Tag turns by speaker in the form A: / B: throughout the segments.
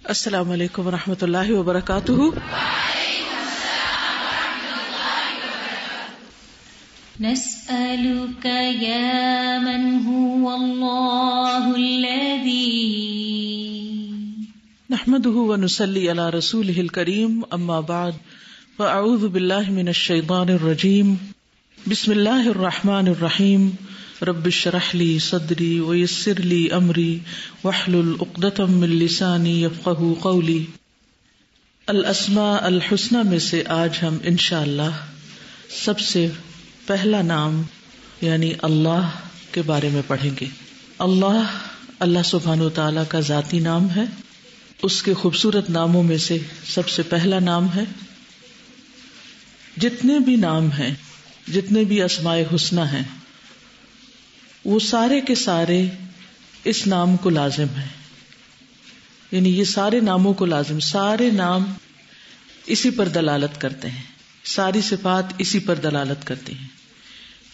A: السلام علیکم ورحمۃ اللہ وبرکاتہ.
B: نسألك يا من هو الله الذي
A: نحمده ونصلي على رسوله الكريم اما بعد فاعوذ باللہ من الشیطان الرجیم. بسم اللہ الرحمن الرحیم. رب اشرح لي صدری ويسر لي امری واحلل عقدۃ من لسانی یفقہوا قولی. الاسماء الحسنی میں سے آج ہم انشاءاللہ سب سے پہلا نام یعنی اللہ کے بارے میں پڑھیں گے. اللہ سبحانہ و تعالیٰ کا ذاتی نام ہے. اس کے خوبصورت ناموں میں سے سب سے پہلا نام ہے. جتنے بھی نام ہیں، جتنے بھی اسماء حسنی ہیں، وہ سارے کے سارے اس نام کو لازم ہیں. یعنی یہ سارے ناموں کو لازم، سارے نام اسی پر دلالت کرتے ہیں، ساری صفات اسی پر دلالت کرتی ہیں.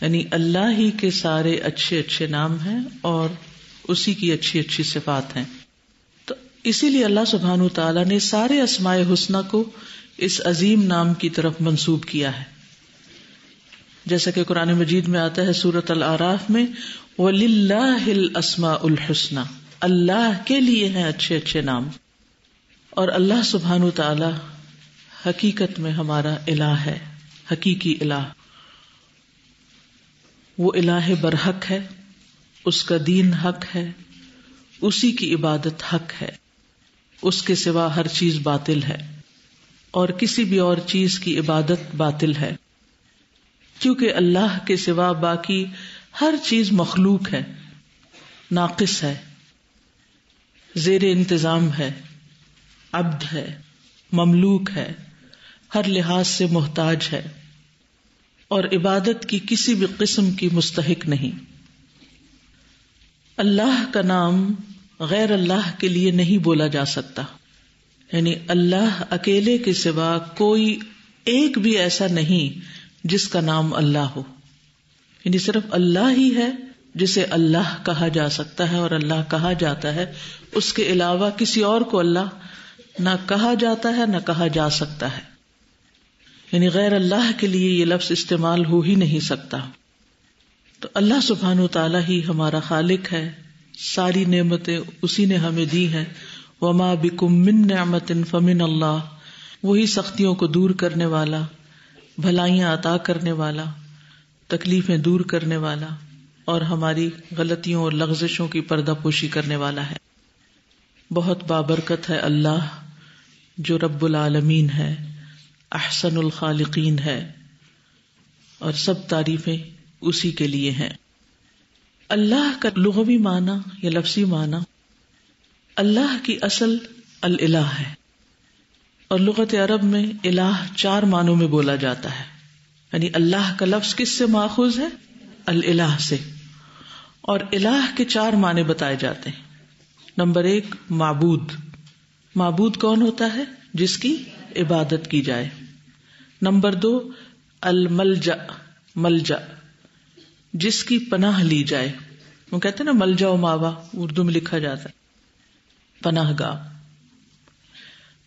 A: یعنی اللہ ہی کے سارے اچھے اچھے نام ہیں اور اسی کی اچھی اچھی صفات ہیں. تو اسی لیے اللہ سبحانہ وتعالیٰ نے سارے اسماء حسنی کو اس عظیم نام کی طرف منسوب کیا ہے. جیسا کہ قرآن مجید میں آتا ہے سورۃ الاعراف میں وَلِلَّهِ الْأَسْمَاءُ الْحُسْنَى، اللہ کے لیے ہیں اچھے اچھے نام. اور اللہ سبحانہ وتعالی حقیقت میں ہمارا الہ ہے، حقیقی الہ. وہ الہ برحق ہے، اس کا دین حق ہے، اسی کی عبادت حق ہے. اس کے سوا ہر چیز باطل ہے اور کسی بھی اور چیز کی عبادت باطل ہے، کیونکہ اللہ کے سوا باقی ہر چیز مخلوق ہے، ناقص ہے، زیر انتظام ہے، عبد ہے، مملوک ہے، ہر لحاظ سے محتاج ہے اور عبادت کی کسی بھی قسم کی مستحق نہیں. اللہ کا نام غیر اللہ کے لیے نہیں بولا جا سکتا. یعنی اللہ اکیلے کے سوا کوئی ایک بھی ایسا نہیں جس کا نام اللہ ہو. یعنی صرف اللہ ہی ہے جسے اللہ کہا جا سکتا ہے اور اللہ کہا جاتا ہے. اس کے علاوہ کسی اور کو اللہ نہ کہا جاتا ہے نہ کہا جا سکتا ہے. یعنی غیر اللہ کے لیے یہ لفظ استعمال ہو ہی نہیں سکتا. تو اللہ سبحانہ وتعالی ہی ہمارا خالق ہے، ساری نعمتیں اسی نے ہمیں دی ہیں. وما بکم من نعمت فمن اللہ، وہی سختیوں کو دور کرنے والا، بھلائیاں عطا کرنے والا، تکلیفیں دور کرنے والا اور ہماری غلطیوں اور لغزشوں کی پردہ پوشی کرنے والا ہے. بہت بابرکت ہے اللہ جو رب العالمین ہے، احسن الخالقین ہے اور سب تعریفیں اسی کے لیے ہیں. اللہ کا لغوی معنی یا لفظی معنی، اللہ کی اصل الالہ ہے اور لغت عرب میں الہ 4 معنوں میں بولا جاتا ہے. یعنی اللہ کا لفظ کس سے ماخوذ ہے؟ الالہ سے. اور الہ کے 4 معنی بتائے جاتے ہیں. نمبر 1 معبود. معبود کون ہوتا ہے؟ جس کی عبادت کی جائے. نمبر 2 الملجأ، ملجأ جس کی پناہ لی جائے. وہ کہتے ہیں نا ملجأ و ماوا، اردو میں لکھا جاتا ہے پناہ گاہ.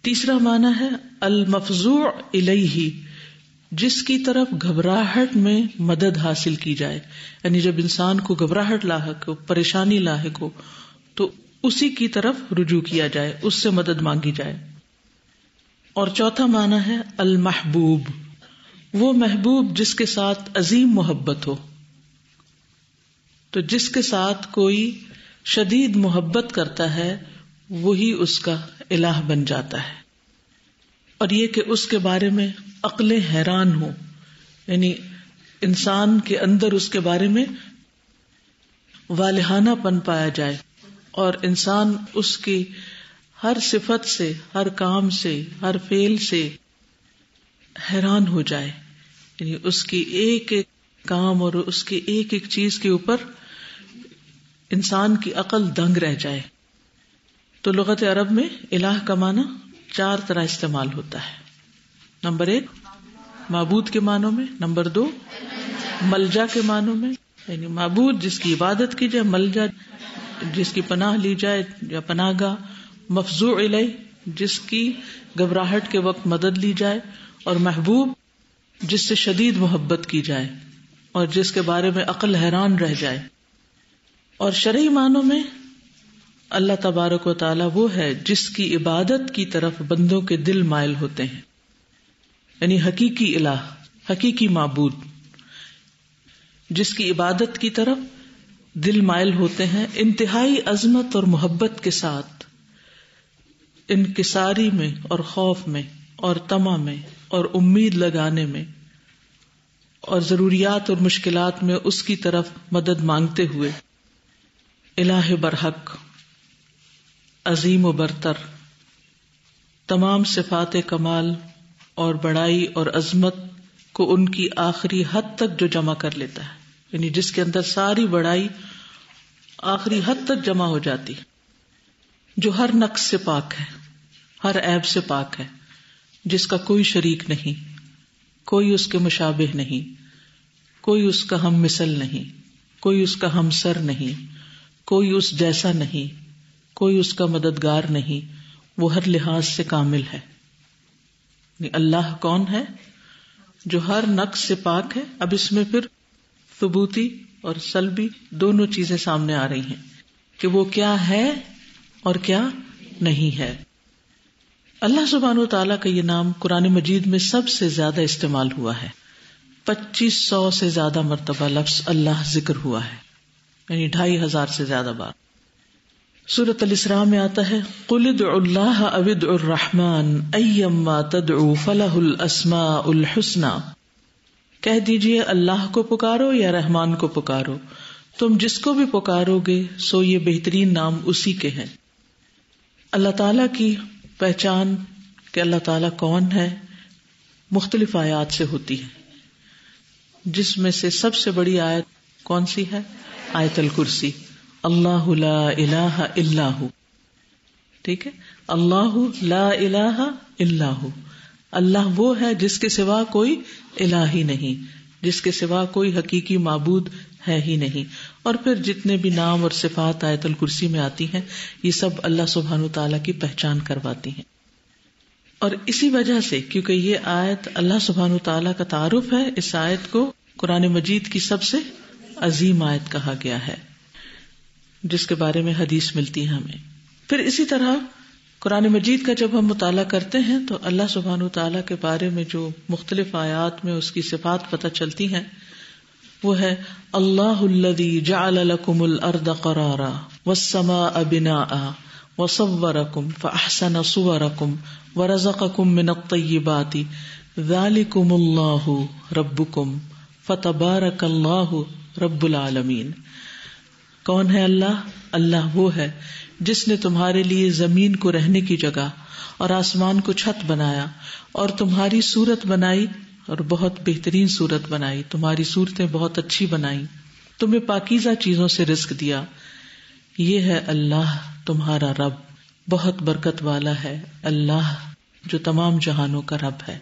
A: تیسرا معنی ہے المفزوع الیہ، جس کی طرف گھبراہٹ میں مدد حاصل کی جائے. یعنی جب انسان کو گھبراہٹ لاحق ہو، پریشانی لاحق ہو تو اسی کی طرف رجوع کیا جائے، اس سے مدد مانگی جائے. اور چوتھا معنی ہے المحبوب، وہ محبوب جس کے ساتھ عظیم محبت ہو. تو جس کے ساتھ کوئی شدید محبت کرتا ہے وہی اس کا الہ بن جاتا ہے. اور یہ کہ اس کے بارے میں عقلیں حیران ہوں، یعنی انسان کے اندر اس کے بارے میں والہانہ پن پایا جائے اور انسان اس کی ہر صفت سے، ہر کام سے، ہر فعل سے حیران ہو جائے. یعنی اس کی ایک ایک کام اور اس کی ایک ایک چیز کے اوپر انسان کی عقل دنگ رہ جائے. تو لغت عرب میں الہ کا معنی 4 طرح استعمال ہوتا ہے. نمبر 1 معبود کے معنوں میں، نمبر 2 ملجا کے معنوں میں، یعنی معبود جس کی عبادت کی جائے، ملجا جس کی پناہ لی جائے یا پناہ گاہ، مفزوع الیہ جس کی گھبراہٹ کے وقت مدد لی جائے، اور محبوب جس سے شدید محبت کی جائے اور جس کے بارے میں عقل حیران رہ جائے. اور شرعی معنوں میں اللہ تبارک و تعالی وہ ہے جس کی عبادت کی طرف بندوں کے دل مائل ہوتے ہیں، یعنی حقیقی الہ، حقیقی معبود، جس کی عبادت کی طرف دل مائل ہوتے ہیں انتہائی عظمت اور محبت کے ساتھ، انکساری میں اور خوف میں اور طمع میں اور امید لگانے میں اور ضروریات اور مشکلات میں اس کی طرف مدد مانگتے ہوئے. الہ برحق، عظیم و برتر، تمام صفات کمال اور بڑائی اور عظمت کو ان کی آخری حد تک جو جمع کر لیتا ہے، یعنی جس کے اندر ساری بڑائی آخری حد تک جمع ہو جاتی، جو ہر نقص سے پاک ہے، ہر عیب سے پاک ہے، جس کا کوئی شریک نہیں، کوئی اس کے مشابہ نہیں، کوئی اس کا ہم مثل نہیں، کوئی اس کا ہم سر نہیں، کوئی اس جیسا نہیں، کوئی اس کا مددگار نہیں، وہ ہر لحاظ سے کامل ہے. اللہ کون ہے؟ جو ہر نقص سے پاک ہے. اب اس میں پھر ثبوتی اور سلبی دونوں چیزیں سامنے آ رہی ہیں کہ وہ کیا ہے اور کیا نہیں ہے. اللہ سبحانہ و تعالیٰ کا یہ نام قرآن مجید میں سب سے زیادہ استعمال ہوا ہے. 2500 سے زیادہ مرتبہ لفظ اللہ ذکر ہوا ہے، یعنی 2500 سے زیادہ بار. سورۃ الاسراء میں آتا ہے قُلِ ادْعُوا اللَّهَ أَوِ ادْعُوا الرَّحْمَٰنَ أَيَّمَّا تَدْعُوا فَلَهُ الْأَسْمَاءُ الْحُسْنَىٰ، کہہ دیجئے اللہ کو پکارو یا رحمان کو پکارو، تم جس کو بھی پکارو گے سو یہ بہترین نام اسی کے ہیں. اللہ تعالیٰ کی پہچان کہ اللہ تعالیٰ کون ہے مختلف آیات سے ہوتی ہے، جس میں سے سب سے بڑی آیت کون سی ہے؟ آیت الکرسی. اللہ لا الہ الا ہو. ٹھیک ہے، اللہ لا الہ الا ہو، اللہ وہ ہے جس کے سوا کوئی الہ ہی نہیں، جس کے سوا کوئی حقیقی معبود ہے ہی نہیں. اور پھر جتنے بھی نام اور صفات آیت الکرسی میں آتی ہیں یہ سب اللہ سبحانہ تعالیٰ کی پہچان کرواتی ہیں. اور اسی وجہ سے کیونکہ یہ آیت اللہ سبحانہ تعالیٰ کا تعارف ہے، اس آیت کو قرآن مجید کی سب سے عظیم آیت کہا گیا ہے، جس کے بارے میں حدیث ملتی ہے ہمیں. پھر اسی طرح قرآن مجید کا جب ہم مطالعہ کرتے ہیں تو اللہ سبحانہ تعالیٰ کے بارے میں جو مختلف آیات میں اس کی صفات پتہ چلتی ہیں وہ ہے اللہ الذی جعل لکم الارض قرارا والسماء بناء وصورکم فاحسن صورکم ورزقکم من الطیبات ذالکم اللہ ربکم فتبارک اللہ رب العالمین. کون ہے اللہ؟ اللہ وہ ہے جس نے تمہارے لیے زمین کو رہنے کی جگہ اور آسمان کو چھت بنایا اور تمہاری صورت بنائی اور بہت بہترین صورت بنائی، تمہاری صورتیں بہت اچھی بنائی، تمہیں پاکیزہ چیزوں سے رزق دیا. یہ ہے اللہ تمہارا رب، بہت برکت والا ہے اللہ جو تمام جہانوں کا رب ہے.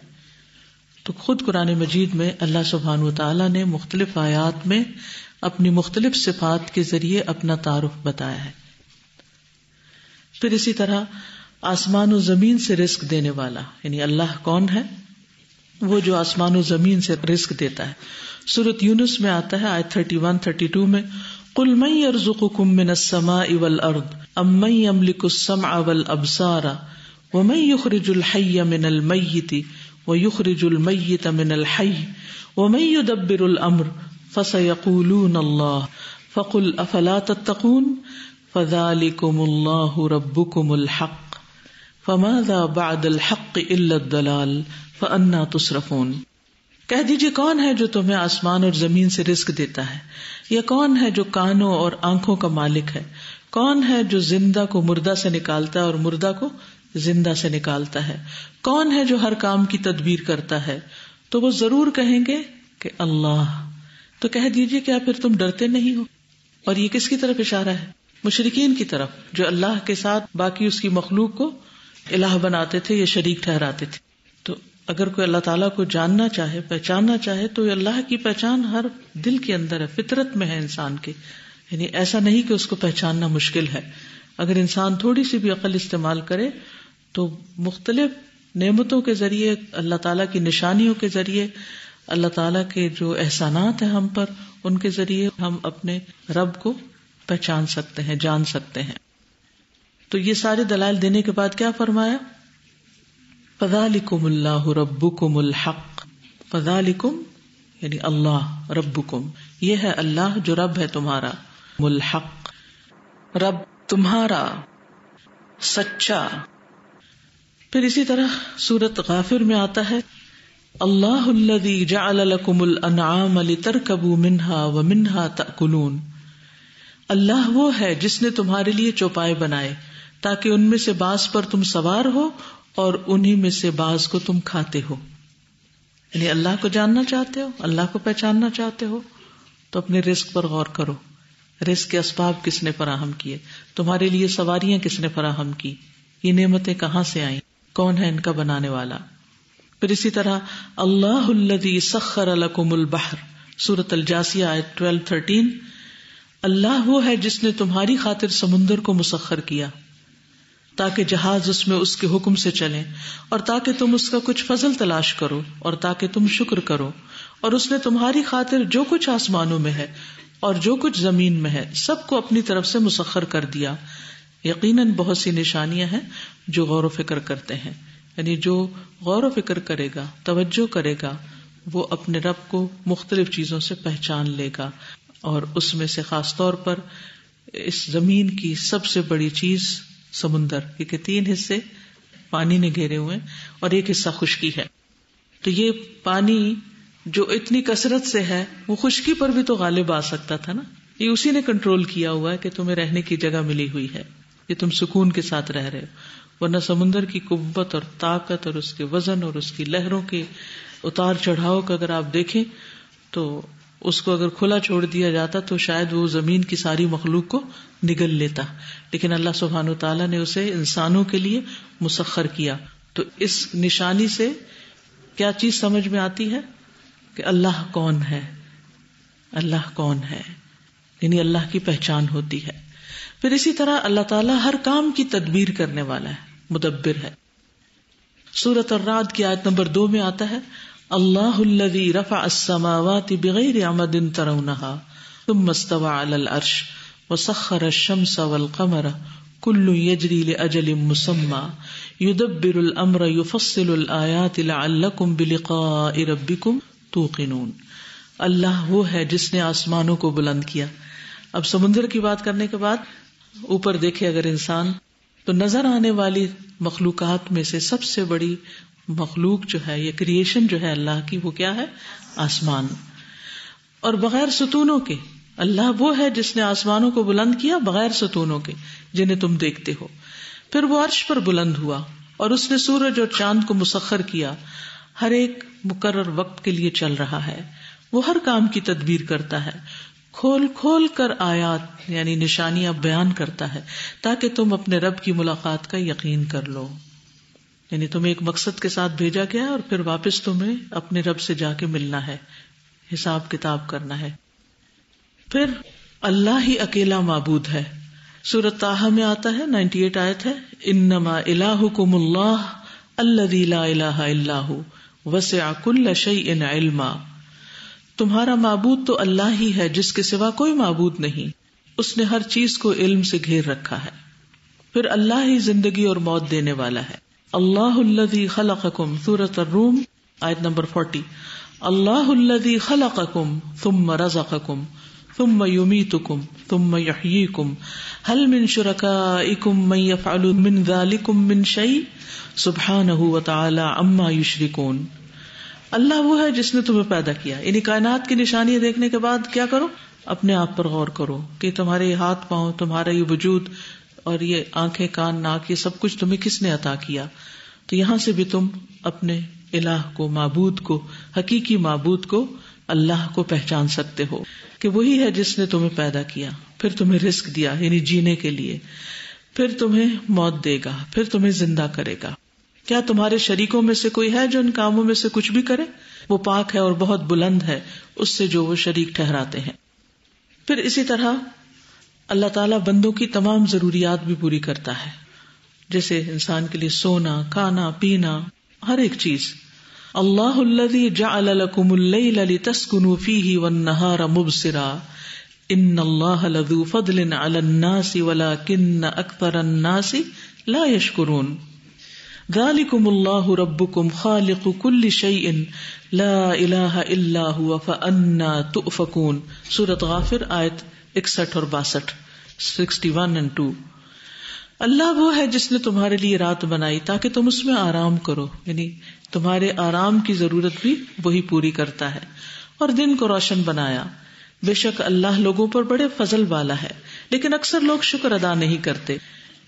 A: تو خود قرآن مجید میں اللہ سبحانہ وتعالی نے مختلف آیات میں اپنی مختلف صفات کے ذریعے اپنا تعارف بتایا ہے. پھر اسی طرح آسمان و زمین سے رزق دینے والا یعنی اللہ کون ہے؟ وہ جو آسمان و زمین سے رزق دیتا ہے. سورۃ یونس میں آتا ہے آیت 31-32 میں قُلْ مَن يَرْزُقُكُم مِّنَ السَّمَاءِ وَالْأَرْضِ أَمَّن يَمْلِكُ السَّمْعَ وَالْأَبْصَارَ وَمَن يُخْرِجُ الْحَيَّ مِنَ الْمَيِّتِ وَيُخْرِجُ الْمَيِّتَ مِنَ الْحَيِّ وَمَن يُدَبِّرُ الْأَمْرَ فَسَيَقُولُونَ اللَّهُ فَقُلْ أَفَلَا تَتَّقُونَ فَذَلِكُمُ اللَّهُ رَبُّكُمُ الْحَقُّ فَمَاذَا بَعْدَ الْحَقِّ إِلَّا الضَّلَالُ فَأَنَّىٰ تُصْرَفُونَ. کہہ دیجیے کون ہے جو تمہیں آسمان اور زمین سے رزق دیتا ہے؟ یا کون ہے جو کانوں اور آنکھوں کا مالک ہے؟ کون ہے جو زندہ کو مردہ سے نکالتا ہے اور مردہ کو زندہ سے نکالتا ہے؟ کون ہے جو ہر کام کی تدبیر کرتا ہے؟ تو وہ ضرور کہیں گے کہ اللہ. تو کہہ دیجیے کیا پھر تم ڈرتے نہیں ہو؟ اور یہ کس کی طرف اشارہ ہے؟ مشرکین کی طرف، جو اللہ کے ساتھ باقی اس کی مخلوق کو الہ بناتے تھے یا شریک ٹھہراتے تھے. تو اگر کوئی اللہ تعالیٰ کو جاننا چاہے، پہچاننا چاہے، تو اللہ کی پہچان ہر دل کے اندر ہے، فطرت میں ہے انسان کے. یعنی ایسا نہیں کہ اس کو پہچاننا مشکل ہے. اگر انسان تھوڑی سی بھی عقل استعمال کرے تو مختلف نعمتوں کے ذریعے، اللہ تعالیٰ کی نشانیوں کے ذریعے، اللہ تعالیٰ کے جو احسانات ہیں ہم پر، ان کے ذریعے ہم اپنے رب کو پہچان سکتے ہیں، جان سکتے ہیں. تو یہ سارے دلائل دینے کے بعد کیا فرمایا؟ فَذَلِكُمُ اللَّهُ رَبُّكُمُ الْحَقُّ. فَذَلِكُمْ یعنی اللہ، ربکم یہ ہے اللہ جو رب ہے تمہارا، الحق رب تمہارا سچا. پھر اسی طرح سورۃ غافر میں آتا ہے اللہ الذی جعل لکم الانعام لترکبوا منها ومنها تأکلون. اللہ وہ ہے جس نے تمہارے لیے چوپائے بنائے تاکہ ان میں سے بعض پر تم سوار ہو اور انہی میں سے بعض کو تم کھاتے ہو. یعنی اللہ کو جاننا چاہتے ہو، اللہ کو پہچاننا چاہتے ہو تو اپنے رزق پر غور کرو. رزق کے اسباب کس نے فراہم کیے، تمہارے لیے سواریاں کس نے فراہم کی، یہ نعمتیں کہاں سے آئیں، کون ہے ان کا بنانے والا. پھر اسی طرح اللہ الذی سخر لکم البحر، سورۃ الجاثیہ آیت 12-13. اللہ وہ ہے جس نے تمہاری خاطر سمندر کو مسخر کیا تاکہ جہاز اس میں اس کے حکم سے چلیں، اور تاکہ تم اس کا کچھ فضل تلاش کرو، اور تاکہ تم شکر کرو. اور اس نے تمہاری خاطر جو کچھ آسمانوں میں ہے اور جو کچھ زمین میں ہے سب کو اپنی طرف سے مسخر کر دیا. یقیناً بہت سی نشانیاں ہیں جو غور و فکر کرتے ہیں. یعنی جو غور و فکر کرے گا، توجہ کرے گا، وہ اپنے رب کو مختلف چیزوں سے پہچان لے گا. اور اس میں سے خاص طور پر اس زمین کی سب سے بڑی چیز سمندر، کیونکہ 3 حصے پانی نے گھیرے ہوئے اور 1 حصہ خشکی ہے. تو یہ پانی جو اتنی کثرت سے ہے وہ خشکی پر بھی تو غالب آ سکتا تھا نا. یہ اسی نے کنٹرول کیا ہوا ہے کہ تمہیں رہنے کی جگہ ملی ہوئی ہے، کہ تم سکون کے ساتھ رہ رہے ہو. ورنہ سمندر کی قوت اور طاقت اور اس کے وزن اور اس کی لہروں کے اتار چڑھاؤ کا اگر آپ دیکھیں تو اس کو اگر کھلا چھوڑ دیا جاتا تو شاید وہ زمین کی ساری مخلوق کو نگل لیتا. لیکن اللہ سبحانہ و تعالیٰ نے اسے انسانوں کے لیے مسخر کیا. تو اس نشانی سے کیا چیز سمجھ میں آتی ہے کہ اللہ کون ہے، اللہ کون ہے، یعنی اللہ کی پہچان ہوتی ہے. پھر اسی طرح اللہ تعالیٰ ہر کام کی تدبیر کرنے والا ہے، مدبر ہے. سورۃ الرعد کی آیت نمبر 2 میں آتا ہے اللہ الذی رفع السماوات بغیر عمد ترونها ثم استوى على العرش وسخر الشمس والقمر كل يجري لأجل مسمى يدبر الامر يفصل الآیات لعلکم بلقاء ربکم توقنون. اللہ وہ ہے جس نے آسمانوں کو بلند کیا. اب سمندر کی بات کرنے کے بعد اوپر دیکھے اگر انسان تو نظر آنے والی مخلوقات میں سے سب سے بڑی مخلوق جو ہے، یہ کریشن جو ہے اللہ کی، وہ کیا ہے؟ آسمان. اور بغیر ستونوں کے اللہ وہ ہے جس نے آسمانوں کو بلند کیا، بغیر ستونوں کے جنہیں تم دیکھتے ہو. پھر وہ عرش پر بلند ہوا اور اس نے سورج اور چاند کو مسخر کیا، ہر ایک مقرر وقت کے لیے چل رہا ہے. وہ ہر کام کی تدبیر کرتا ہے، کھول کھول کر آیات یعنی نشانیاں بیان کرتا ہے تاکہ تم اپنے رب کی ملاقات کا یقین کر لو. یعنی تمہیں ایک مقصد کے ساتھ بھیجا گیا اور پھر واپس تمہیں اپنے رب سے جا کے ملنا ہے، حساب کتاب کرنا ہے. پھر اللہ ہی اکیلا معبود ہے. سورۃ طٰہٰ میں آتا ہے 98 آیت ہے انما الہکم اللہ الذی لا الہ الا ھو وسع کل شیء علما. تمہارا معبود تو اللہ ہی ہے جس کے سوا کوئی معبود نہیں، اس نے ہر چیز کو علم سے گھیر رکھا ہے. پھر اللہ ہی زندگی اور موت دینے والا ہے. اللہ الذی خلقکم، سورۃ الروم آیت نمبر 40. اللہ الذی خلقکم ثم رزقکم ثم یمیتکم ثم یحییکم هل من شرکائکم من یفعل من ذلکم من شیء سبحانہ وتعالی عما یشرکون. اللہ وہ ہے جس نے تمہیں پیدا کیا. یعنی کائنات کی نشانیاں دیکھنے کے بعد کیا کرو؟ اپنے آپ پر غور کرو کہ تمہارے یہ ہاتھ پاؤں، تمہارا یہ وجود اور یہ آنکھیں، کان، ناک، یہ سب کچھ تمہیں کس نے عطا کیا. تو یہاں سے بھی تم اپنے الہ کو، معبود کو، حقیقی معبود کو، اللہ کو پہچان سکتے ہو کہ وہی ہے جس نے تمہیں پیدا کیا، پھر تمہیں رزق دیا یعنی جینے کے لیے، پھر تمہیں موت دے گا، پھر تمہیں زندہ کرے گا. کیا تمہارے شریکوں میں سے کوئی ہے جو ان کاموں میں سے کچھ بھی کرے؟ وہ پاک ہے اور بہت بلند ہے اس سے جو وہ شریک ٹھہراتے ہیں. پھر اسی طرح اللہ تعالیٰ بندوں کی تمام ضروریات بھی پوری کرتا ہے. جیسے انسان کے لیے سونا، کھانا، پینا، ہر ایک چیز. اللہ الذی جعل لکم اللیل لتسکنوا فیہ والنہار مبصرا ان اللہ لذو فضل علی الناس ولکن اکثر الناس لا یشکرون. ذالکم اللہ ربکم خالق کل شیء لا الہ الا هو فأنا تؤفکون. سورۃ غافر آیت 61 اور 62، 61 and 2. اللہ وہ ہے جس نے تمہارے لیے رات بنائی تاکہ تم اس میں آرام کرو، یعنی تمہارے آرام کی ضرورت بھی وہی پوری کرتا ہے، اور دن کو روشن بنایا. بے شک اللہ لوگوں پر بڑے فضل والا ہے، لیکن اکثر لوگ شکر ادا نہیں کرتے.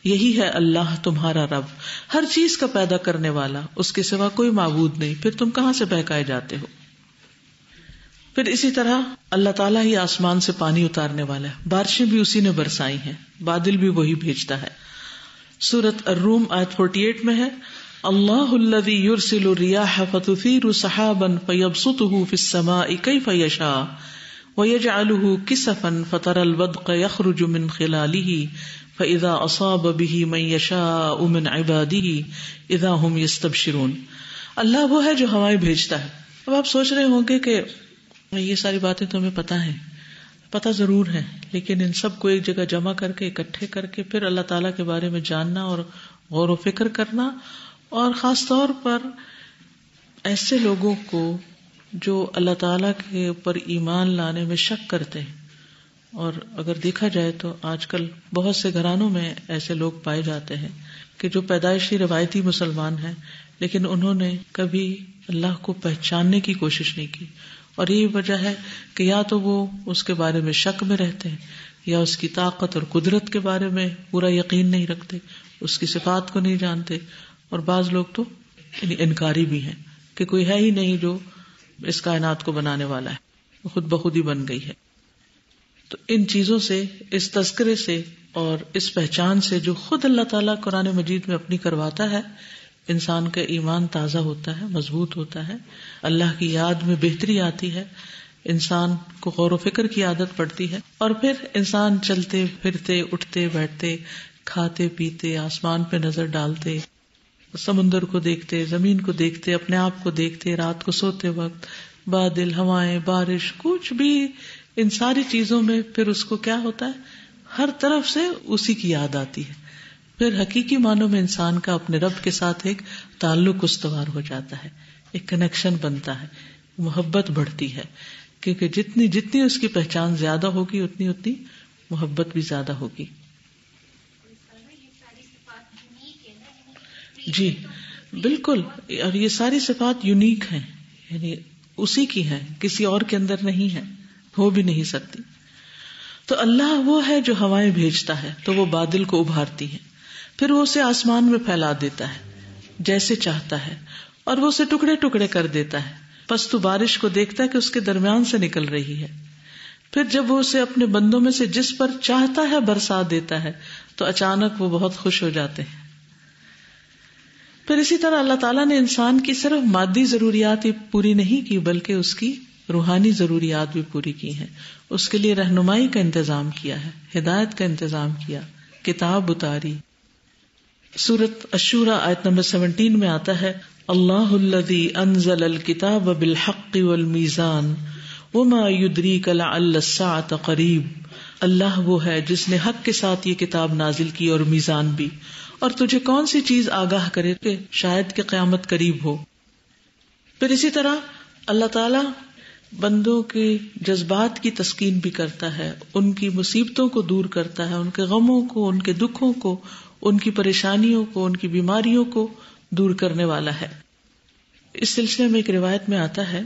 A: یہی ہے اللہ تمہارا رب، ہر چیز کا پیدا کرنے والا، اس کے سوا کوئی معبود نہیں، پھر تم کہاں سے بہکائے جاتے ہو. پھر اسی طرح اللہ تعالیٰ ہی آسمان سے پانی اتارنے والا ہے، بارشیں بھی اسی نے برسائی ہیں، بادل بھی وہی بھیجتا ہے. سورۃ الروم آیت 48 میں ہے اللہ الذی یرسل الریاح فتثیر سحابا فیبسطه فی السماء کیف یشاء ویجعلہ کسفا فتری الودق یخرج من خلالہ فاذا اصاب به من یشاء من عبادہ اذا هم یستبشرون. اللہ وہ ہے جو ہوائیں بھیجتا ہے. اب آپ سوچ رہے ہوں گے کہ یہ ساری باتیں تو ہمیں پتہ ہیں، پتہ ضرور ہے، لیکن ان سب کو ایک جگہ جمع کر کے اکٹھے کر کے پھر اللہ تعالیٰ کے بارے میں جاننا اور غور و فکر کرنا، اور خاص طور پر ایسے لوگوں کو جو اللہ تعالیٰ کے اوپر ایمان لانے میں شک کرتے ہیں. اور اگر دیکھا جائے تو آج کل بہت سے گھرانوں میں ایسے لوگ پائے جاتے ہیں کہ جو پیدائشی روایتی مسلمان ہیں، لیکن انہوں نے کبھی اللہ کو پہچاننے کی کوشش نہیں کی. اور یہی وجہ ہے کہ یا تو وہ اس کے بارے میں شک میں رہتے ہیں، یا اس کی طاقت اور قدرت کے بارے میں پورا یقین نہیں رکھتے، اس کی صفات کو نہیں جانتے. اور بعض لوگ تو انکاری بھی ہیں کہ کوئی ہے ہی نہیں جو اس کائنات کو بنانے والا ہے، وہ خود بخود ہی بن گئی ہے. تو ان چیزوں سے، اس تذکرے سے اور اس پہچان سے جو خود اللہ تعالیٰ قرآن مجید میں اپنی کرواتا ہے، انسان کا ایمان تازہ ہوتا ہے، مضبوط ہوتا ہے، اللہ کی یاد میں بہتری آتی ہے، انسان کو غور و فکر کی عادت پڑتی ہے، اور پھر انسان چلتے پھرتے، اٹھتے بیٹھتے، کھاتے پیتے، آسمان پہ نظر ڈالتے، سمندر کو دیکھتے، زمین کو دیکھتے، اپنے آپ کو دیکھتے، رات کو سوتے وقت بادل، ہوائیں، بارش، کچھ بھی، ان ساری چیزوں میں پھر اس کو کیا ہوتا ہے، ہر طرف سے اسی کی یاد آتی ہے. پھر حقیقی معنوں میں انسان کا اپنے رب کے ساتھ ایک تعلق استوار ہو جاتا ہے، ایک کنیکشن بنتا ہے، محبت بڑھتی ہے، کیونکہ جتنی اس کی پہچان زیادہ ہوگی اتنی محبت بھی زیادہ ہوگی. جی بالکل، اور یہ ساری صفات یونیک ہیں، یعنی اسی کی ہیں، کسی اور کے اندر نہیں ہے، ہو بھی نہیں سکتی. تو اللہ وہ ہے جو ہوائیں بھیجتا ہے تو وہ بادل کو ابھارتی ہیں، پھر وہ اسے آسمان میں پھیلا دیتا ہے جیسے چاہتا ہے، اور وہ اسے ٹکڑے ٹکڑے کر دیتا ہے. پس تو بارش کو دیکھتا ہے کہ اس کے درمیان سے نکل رہی ہے، پھر جب وہ اسے اپنے بندوں میں سے جس پر چاہتا ہے برسا دیتا ہے تو اچانک وہ بہت خوش ہو جاتے ہیں. پھر اسی طرح اللہ تعالیٰ نے انسان کی صرف مادی ضروریات ہی پوری نہیں کی، بلکہ اس کی روحانی ضروریات بھی پوری کی ہیں. اس کے لیے رہنمائی کا انتظام کیا ہے، ہدایت کا انتظام کیا، کتاب اتاری. سورۃ الشورى آیت نمبر 17 میں آتا ہے اللہ الذی انزل الکتاب بالحق والمیزان وما یدریک لعل الساعة قریب. اللہ وہ ہے جس نے حق کے ساتھ یہ کتاب نازل کی اور میزان بھی، اور تجھے کون سی چیز آگاہ کرے کہ شاید کہ قیامت قریب ہو. پھر اسی طرح اللہ تعالی بندوں کے جذبات کی تسکین بھی کرتا ہے، ان کی مصیبتوں کو دور کرتا ہے، ان کے غموں کو، ان کے دکھوں کو، ان کی پریشانیوں کو، ان کی بیماریوں کو دور کرنے والا ہے. اس سلسلے میں ایک روایت میں آتا ہے،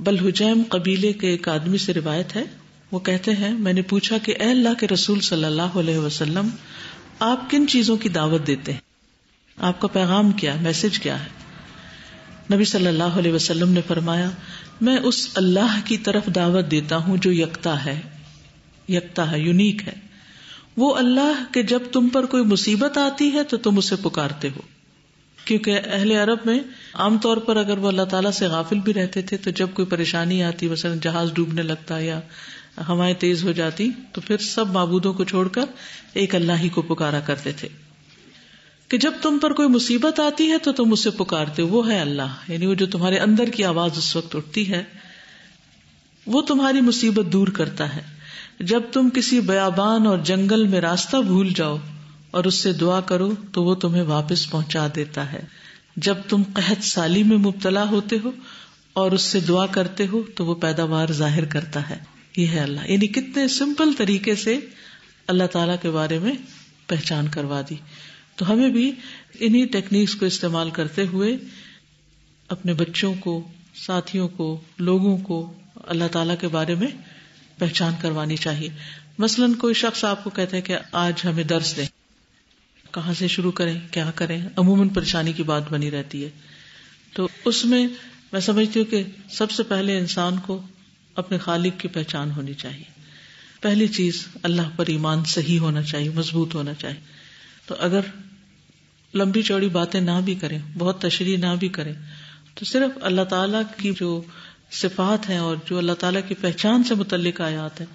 A: بلحجیم قبیلے کے ایک آدمی سے روایت ہے، وہ کہتے ہیں میں نے پوچھا کہ اے اللہ کے رسول صلی اللہ علیہ وسلم، آپ کن چیزوں کی دعوت دیتے ہیں، آپ کا پیغام کیا، میسج کیا ہے؟ نبی صلی اللہ علیہ وسلم نے فرمایا میں اس اللہ کی طرف دعوت دیتا ہوں جو یکتا ہے، یونیک ہے. وہ اللہ کہ جب تم پر کوئی مصیبت آتی ہے تو تم اسے پکارتے ہو. کیونکہ اہل عرب میں عام طور پر اگر وہ اللہ تعالیٰ سے غافل بھی رہتے تھے تو جب کوئی پریشانی آتی، مثلا جہاز ڈوبنے لگتا یا ہوائیں تیز ہو جاتی، تو پھر سب معبودوں کو چھوڑ کر ایک اللہ ہی کو پکارا کرتے تھے. کہ جب تم پر کوئی مصیبت آتی ہے تو تم اسے پکارتے ہو، وہ ہے اللہ، یعنی وہ جو تمہارے اندر کی آواز اس وقت اٹھتی ہے وہ تمہاری مصیبت دور کرتا ہے. جب تم کسی بیابان اور جنگل میں راستہ بھول جاؤ اور اس سے دعا کرو تو وہ تمہیں واپس پہنچا دیتا ہے. جب تم قحط سالی میں مبتلا ہوتے ہو اور اس سے دعا کرتے ہو تو وہ پیداوار ظاہر کرتا ہے. یہ ہے اللہ. یعنی کتنے سمپل طریقے سے اللہ تعالیٰ کے بارے میں پہچان کروا دی. تو ہمیں بھی انہی ٹیکنیکس کو استعمال کرتے ہوئے اپنے بچوں کو، ساتھیوں کو، لوگوں کو اللہ تعالیٰ کے بارے میں پہچان کروانی چاہیے. مثلاً کوئی شخص آپ کو کہتا ہے کہ آج ہمیں درس دیں، کہاں سے شروع کریں، کیا کریں، عموماً پریشانی کی بات بنی رہتی ہے. تو اس میں میں سمجھتی ہوں کہ سب سے پہلے انسان کو اپنے خالق کی پہچان ہونی چاہیے. پہلی چیز اللہ پر ایمان صحیح ہونا چاہیے، مضبوط ہونا چاہیے. تو اگر لمبی چوڑی باتیں نہ بھی کریں، بہت تشریح نہ بھی کریں، تو صرف اللہ تعالیٰ کی جو صفات ہیں اور جو اللہ تعالیٰ کی پہچان سے متعلق آیات ہیں،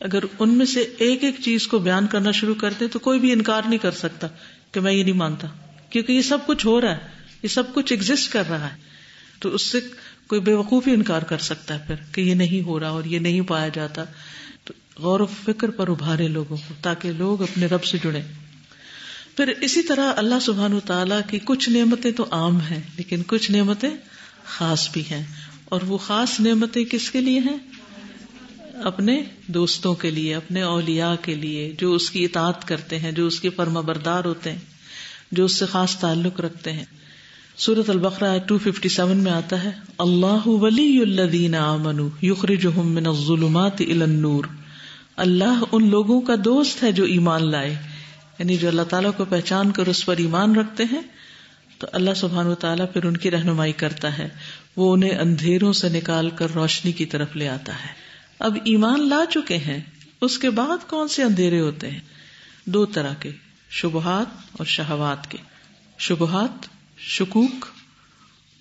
A: اگر ان میں سے ایک ایک چیز کو بیان کرنا شروع کر دیں تو کوئی بھی انکار نہیں کر سکتا کہ میں یہ نہیں مانتا، کیونکہ یہ سب کچھ ہو رہا ہے، یہ سب کچھ ایگزسٹ کر رہا ہے. تو اس سے کوئی بے وقوفی انکار کر سکتا ہے پھر کہ یہ نہیں ہو رہا اور یہ نہیں پایا جاتا. تو غور و فکر پر ابھارے لوگوں کو تاکہ لوگ اپنے رب سے جڑیں. پھر اسی طرح اللہ سبحانہ وتعالیٰ کی کچھ نعمتیں تو عام ہیں لیکن کچھ نعمتیں خاص بھی ہیں، اور وہ خاص نعمتیں کس کے لیے ہیں؟ اپنے دوستوں کے لیے، اپنے اولیاء کے لیے جو اس کی اطاعت کرتے ہیں، جو اس کے فرما بردار ہوتے ہیں، جو اس سے خاص تعلق رکھتے ہیں. سورۃ البقرہ 257 میں آتا ہے اللہ ولی الذین آمنوا یخرجہم من الظلمات الی النور. اللہ ان لوگوں کا دوست ہے جو ایمان لائے، یعنی جو اللہ تعالیٰ کو پہچان کر اس پر ایمان رکھتے ہیں تو اللہ سبحانہ وتعالیٰ پھر ان کی رہنمائی کرتا ہے، وہ انہیں اندھیروں سے نکال کر روشنی کی طرف لے آتا ہے. اب ایمان لا چکے ہیں، اس کے بعد کون سے اندھیرے ہوتے ہیں؟ دو طرح کے، شبہات اور شہوات کے. شبہات شکوک،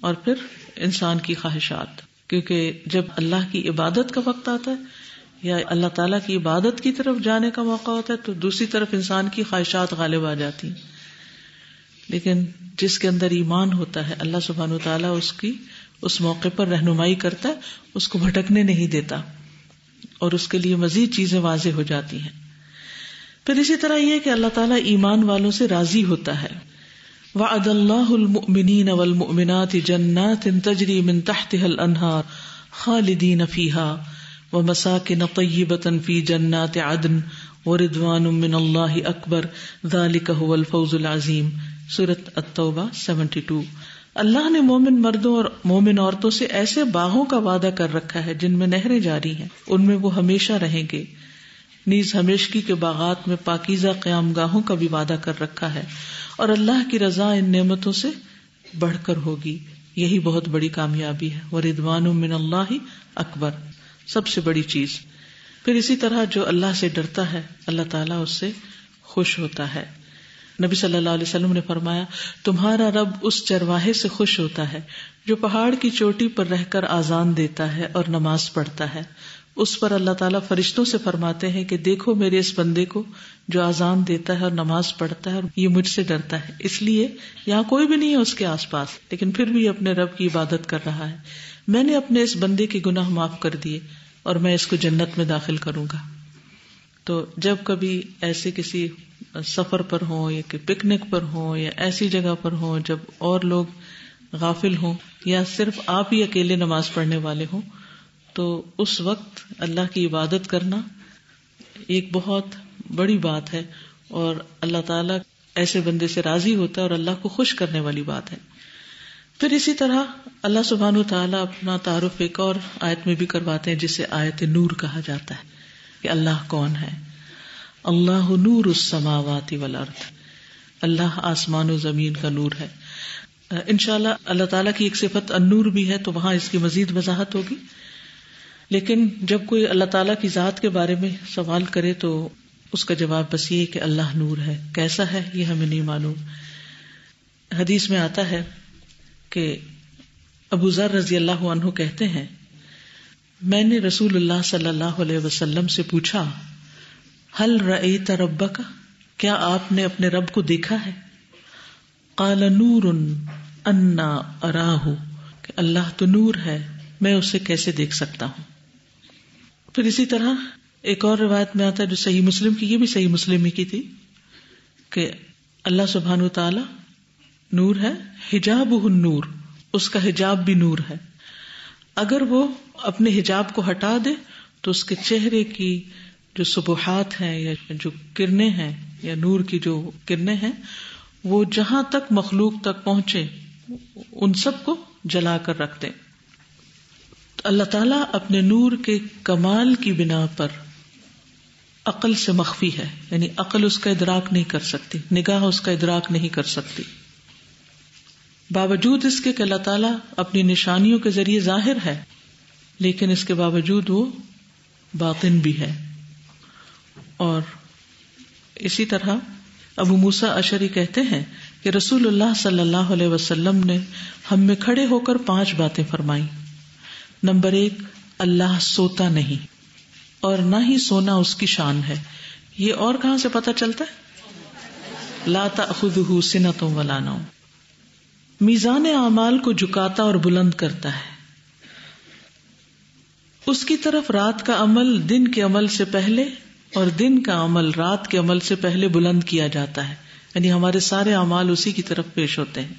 A: اور پھر انسان کی خواہشات. کیونکہ جب اللہ کی عبادت کا وقت آتا ہے یا اللہ تعالیٰ کی عبادت کی طرف جانے کا موقع ہوتا ہے تو دوسری طرف انسان کی خواہشات غالب آ جاتی ہیں. لیکن جس کے اندر ایمان ہوتا ہے اللہ سبحانہ وتعالیٰ اس کی اس موقع پر رہنمائی کرتا ہے، اس کو بھٹکنے نہیں دیتا اور اس کے لیے مزید چیزیں واضح ہو جاتی ہیں. پھر اسی طرح یہ کہ اللہ تعالیٰ ایمان والوں سے راضی ہوتا ہے. وعد اللہ المؤمنین والمؤمنات جنات تجری من تحتها الانہار خالدین فیہا ومساکن طیبۃ فی جنات عدن ورضوان من اللہ اکبر ذالک هو الفوز العظیم. سورۃ التوبہ 72. اللہ نے مومن مردوں اور مومن عورتوں سے ایسے باغوں کا وعدہ کر رکھا ہے جن میں نہریں جاری ہیں، ان میں وہ ہمیشہ رہیں گے. نیز ہمیشگی کے باغات میں پاکیزہ قیام گاہوں کا بھی وعدہ کر رکھا ہے، اور اللہ کی رضا ان نعمتوں سے بڑھ کر ہوگی، یہی بہت بڑی کامیابی ہے. وَرِضْوَانٌ مِّنَ اللَّهِ اکبر، سب سے بڑی چیز. پھر اسی طرح جو اللہ سے ڈرتا ہے اللہ تعالیٰ اس سے خوش ہوتا ہے. نبی صلی اللہ علیہ وسلم نے فرمایا تمہارا رب اس چرواہے سے خوش ہوتا ہے جو پہاڑ کی چوٹی پر رہ کر آذان دیتا ہے اور نماز پڑھتا ہے. اس پر اللہ تعالیٰ فرشتوں سے فرماتے ہیں کہ دیکھو میرے اس بندے کو جو آذان دیتا ہے اور نماز پڑھتا ہے اور یہ مجھ سے ڈرتا ہے. اس لیے یہاں کوئی بھی نہیں ہے اس کے آس پاس لیکن پھر بھی اپنے رب کی عبادت کر رہا ہے. میں نے اپنے اس بندے کے گناہ معاف کر دیے اور میں اس کو جنت میں داخل کروں گا. تو جب کبھی ایسے کسی سفر پر ہوں یا کہ پکنک پر ہوں یا ایسی جگہ پر ہوں جب اور لوگ غافل ہوں یا صرف آپ ہی اکیلے نماز پڑھنے والے ہوں، تو اس وقت اللہ کی عبادت کرنا ایک بہت بڑی بات ہے اور اللہ تعالیٰ ایسے بندے سے راضی ہوتا ہے اور اللہ کو خوش کرنے والی بات ہے. پھر اسی طرح اللہ سبحانہ و تعالیٰ اپنا تعارف ایک اور آیت میں بھی کرواتے ہیں جسے آیت نور کہا جاتا ہے کہ اللہ کون ہے. اللہ نور السماوات والارض، اللہ آسمان و زمین کا نور ہے. انشاءاللہ اللہ تعالیٰ کی ایک صفت النور بھی ہے تو وہاں اس کی مزید وضاحت ہوگی. لیکن جب کوئی اللہ تعالیٰ کی ذات کے بارے میں سوال کرے تو اس کا جواب بس یہ کہ اللہ نور ہے. کیسا ہے یہ ہمیں نہیں معلوم. حدیث میں آتا ہے کہ ابو ذر رضی اللہ عنہ کہتے ہیں میں نے رسول اللہ صلی اللہ علیہ وسلم سے پوچھا حل رأیت ربک، کیا آپ نے اپنے رب کو دیکھا ہے؟ قال نور انا اراہ، کہ اللہ تو نور ہے، میں اسے کیسے دیکھ سکتا ہوں. پھر اسی طرح ایک اور روایت میں آتا ہے جو صحیح مسلم کی، یہ بھی صحیح مسلم ہی کی تھی، کہ اللہ سبحانہ وتعالی نور ہے، حجابہ النور، اس کا حجاب بھی نور ہے. اگر وہ اپنے حجاب کو ہٹا دے تو اس کے چہرے کی جو سبحات ہیں یا جو کرنیں ہیں یا نور کی جو کرنیں ہیں وہ جہاں تک مخلوق تک پہنچے ان سب کو جلا کر رکھ دیں. تو اللہ تعالیٰ اپنے نور کے کمال کی بنا پر عقل سے مخفی ہے، یعنی عقل اس کا ادراک نہیں کر سکتی، نگاہ اس کا ادراک نہیں کر سکتی. باوجود اس کے کہ اللہ تعالیٰ اپنی نشانیوں کے ذریعے ظاہر ہے، لیکن اس کے باوجود وہ باطن بھی ہے. اور اسی طرح ابو موسیٰ اشعری کہتے ہیں کہ رسول اللہ صلی اللہ علیہ وسلم نے ہم میں کھڑے ہو کر 5 باتیں فرمائیں. نمبر 1، اللہ سوتا نہیں اور نہ ہی سونا اس کی شان ہے. یہ اور کہاں سے پتہ چلتا ہے؟ لا تأخذہ سنۃ ولا نوم. میزان اعمال کو جھکاتا اور بلند کرتا ہے. اس کی طرف رات کا عمل دن کے عمل سے پہلے اور دن کا عمل رات کے عمل سے پہلے بلند کیا جاتا ہے، یعنی ہمارے سارے اعمال اسی کی طرف پیش ہوتے ہیں.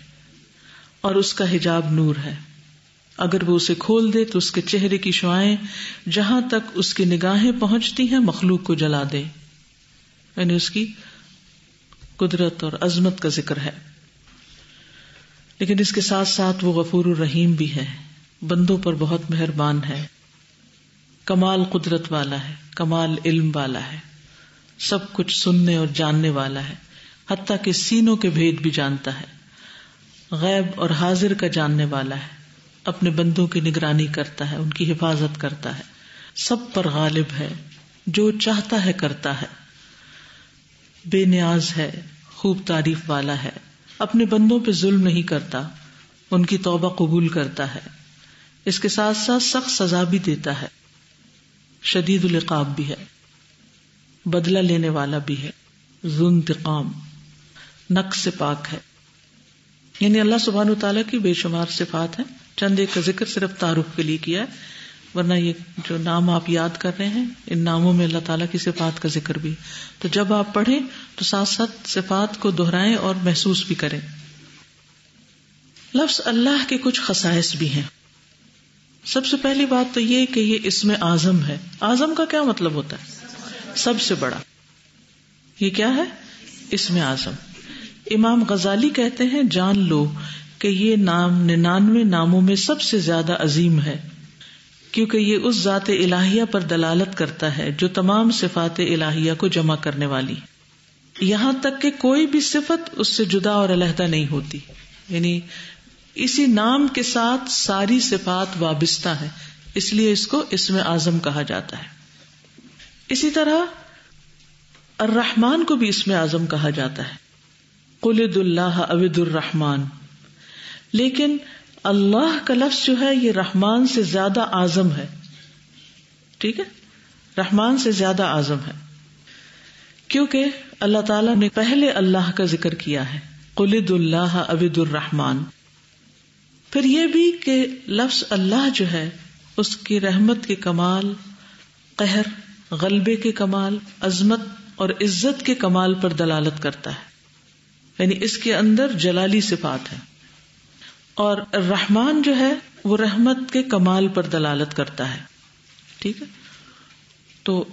A: اور اس کا حجاب نور ہے، اگر وہ اسے کھول دے تو اس کے چہرے کی شعاعیں جہاں تک اس کی نگاہیں پہنچتی ہیں مخلوق کو جلا دے، یعنی اس کی قدرت اور عظمت کا ذکر ہے. لیکن اس کے ساتھ ساتھ وہ غفور الرحیم بھی ہے، بندوں پر بہت مہربان ہے، کمال قدرت والا ہے، کمال علم والا ہے، سب کچھ سننے اور جاننے والا ہے، حتیٰ کہ سینوں کے بھید بھی جانتا ہے، غیب اور حاضر کا جاننے والا ہے، اپنے بندوں کی نگرانی کرتا ہے، ان کی حفاظت کرتا ہے، سب پر غالب ہے، جو چاہتا ہے کرتا ہے، بے نیاز ہے، خوب تعریف والا ہے، اپنے بندوں پہ ظلم نہیں کرتا، ان کی توبہ قبول کرتا ہے. اس کے ساتھ ساتھ سخت سزا بھی دیتا ہے، شدید العقاب بھی ہے، بدلہ لینے والا بھی ہے، ذو انتقام، نقص سے پاک ہے. یعنی اللہ سبحانہ وتعالیٰ کی بے شمار صفات ہیں. چند ایک کا ذکر صرف تعارف کے لیے کیا ہے، ورنہ یہ جو نام آپ یاد کر رہے ہیں ان ناموں میں اللہ تعالیٰ کی صفات کا ذکر بھی. تو جب آپ پڑھیں تو ساتھ ساتھ صفات کو دہرائیں اور محسوس بھی کریں. لفظ اللہ کے کچھ خصائص بھی ہیں. سب سے پہلی بات تو یہ کہ یہ اسم اعظم ہے. اعظم کا کیا مطلب ہوتا ہے؟ سب سے بڑا. یہ کیا ہے؟ اسم اعظم. امام غزالی کہتے ہیں جان لو کہ یہ نام 99 ناموں میں سب سے زیادہ عظیم ہے، کیونکہ یہ اس ذات الہیہ پر دلالت کرتا ہے جو تمام صفات الہیہ کو جمع کرنے والی، یہاں تک کہ کوئی بھی صفت اس سے جدا اور علیحدہ نہیں ہوتی. یعنی اسی نام کے ساتھ ساری صفات وابستہ ہیں، اس لیے اس کو اسم اعظم کہا جاتا ہے. اسی طرح الرحمن کو بھی اسم اعظم کہا جاتا ہے. قل ادعوا اللہ او ادعوا الرحمن. لیکن اللہ کا لفظ جو ہے یہ رحمان سے زیادہ اعظم ہے. ٹھیک ہے، رحمان سے زیادہ اعظم ہے، کیونکہ اللہ تعالیٰ نے پہلے اللہ کا ذکر کیا ہے، قل ادعوا اللہ او ادعوا الرحمن. پھر یہ بھی کہ لفظ اللہ جو ہے اس کی رحمت کے کمال، قہر، غلبے کے کمال، عظمت اور عزت کے کمال پر دلالت کرتا ہے، یعنی اس کے اندر جلالی صفات ہیں. اور الرحمن جو ہے وہ رحمت کے کمال پر دلالت کرتا ہے. ٹھیک ہے، تو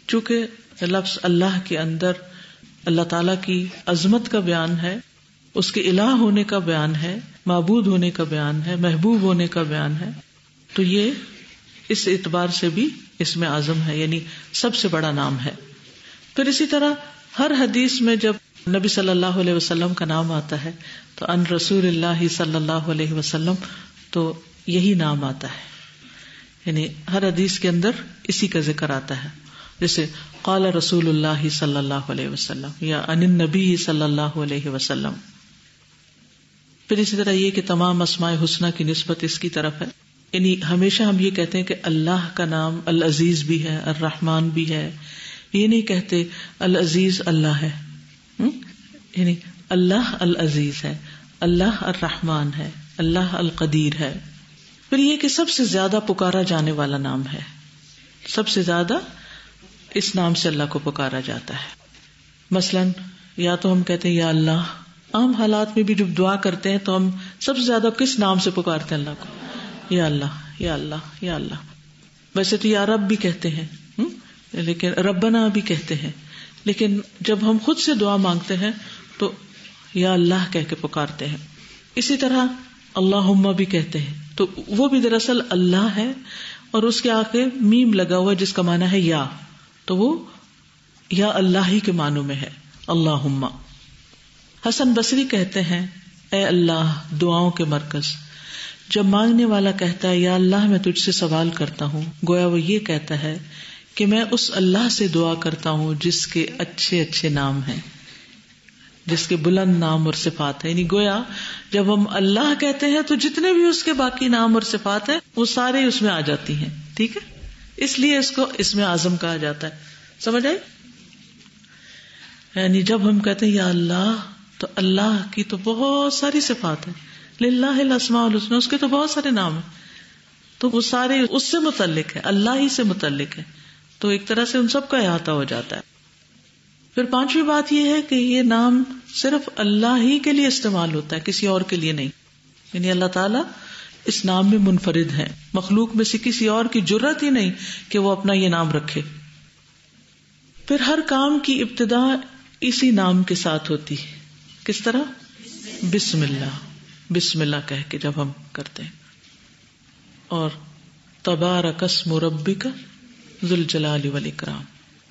A: چونکہ لفظ اللہ کے اندر اللہ تعالی کی عظمت کا بیان ہے، اس کے الہ ہونے کا بیان ہے، معبود ہونے کا بیان ہے، محبوب ہونے کا بیان ہے، تو یہ اس اعتبار سے بھی اسم اعظم ہے، یعنی سب سے بڑا نام ہے. پھر اسی طرح ہر حدیث میں جب نبی صلی اللہ علیہ وسلم کا نام آتا ہے تو ان رسول اللہ صلی اللہ علیہ وسلم تو یہی نام آتا ہے، یعنی ہر حدیث کے اندر اسی کا ذکر آتا ہے، جیسے قال رسول اللہ صلی اللہ علیہ وسلم یا ان النبی صلی اللہ علیہ وسلم. پھر اسی طرح یہ کہ تمام اسماء حسنہ کی نسبت اس کی طرف ہے، یعنی ہمیشہ ہم یہ کہتے ہیں کہ اللہ کا نام العزیز بھی ہے، الرحمن بھی ہے، یہ نہیں کہتے العزیز اللہ ہے، یعنی اللہ العزیز ہے، اللہ الرحمن ہے، اللہ القدیر ہے. پھر یہ کہ سب سے زیادہ پکارا جانے والا نام ہے، سب سے زیادہ اس نام سے اللہ کو پکارا جاتا ہے. مثلاً یا تو ہم کہتے ہیں یا اللہ. عام حالات میں بھی جب دعا کرتے ہیں تو ہم سب سے زیادہ کس نام سے پکارتے ہیں اللہ کو؟ یا اللہ، یا اللہ، یا اللہ. ویسے تو یا رب بھی کہتے ہیں، لیکن ربنا بھی کہتے ہیں، لیکن جب ہم خود سے دعا مانگتے ہیں تو یا اللہ کہہ کے پکارتے ہیں. اسی طرح اللہم بھی کہتے ہیں، تو وہ بھی دراصل اللہ ہے اور اس کے آخر میم لگا ہوا جس کا معنی ہے یا، تو وہ یا اللہ ہی کے معنوں میں ہے اللہم. حسن بصری کہتے ہیں اے اللہ دعاؤں کے مرکز. جب مانگنے والا کہتا ہے یا اللہ میں تجھ سے سوال کرتا ہوں، گویا وہ یہ کہتا ہے کہ میں اس اللہ سے دعا کرتا ہوں جس کے اچھے اچھے نام ہیں، جس کے بلند نام اور صفات ہیں. یعنی گویا جب ہم اللہ کہتے ہیں تو جتنے بھی اس کے باقی نام اور صفات ہیں وہ سارے اس میں آ جاتی ہیں. ٹھیک ہے، اس لیے اس کو اسم اعظم کہا جاتا ہے. سمجھ آئی؟ یعنی جب ہم کہتے ہیں یا اللہ تو اللہ کی تو بہت ساری صفات ہیں، للہ الاسماء الحسنی، اس کے تو بہت سارے نام ہیں، تو وہ سارے اس سے متعلق ہے، اللہ ہی سے متعلق ہے، تو ایک طرح سے ان سب کا احاطہ ہو جاتا ہے. پھر پانچویں بات یہ ہے کہ یہ نام صرف اللہ ہی کے لیے استعمال ہوتا ہے، کسی اور کے لیے نہیں. یعنی اللہ تعالیٰ اس نام میں منفرد ہے، مخلوق میں سے کسی اور کی جرت ہی نہیں کہ وہ اپنا یہ نام رکھے. پھر ہر کام کی ابتدا اسی نام کے ساتھ ہوتی ہے. کس طرح؟ بسم اللہ، بسم اللہ کہہ کے جب ہم کرتے ہیں. اور تبارک اسم ربک ذو الجلال والاکرام،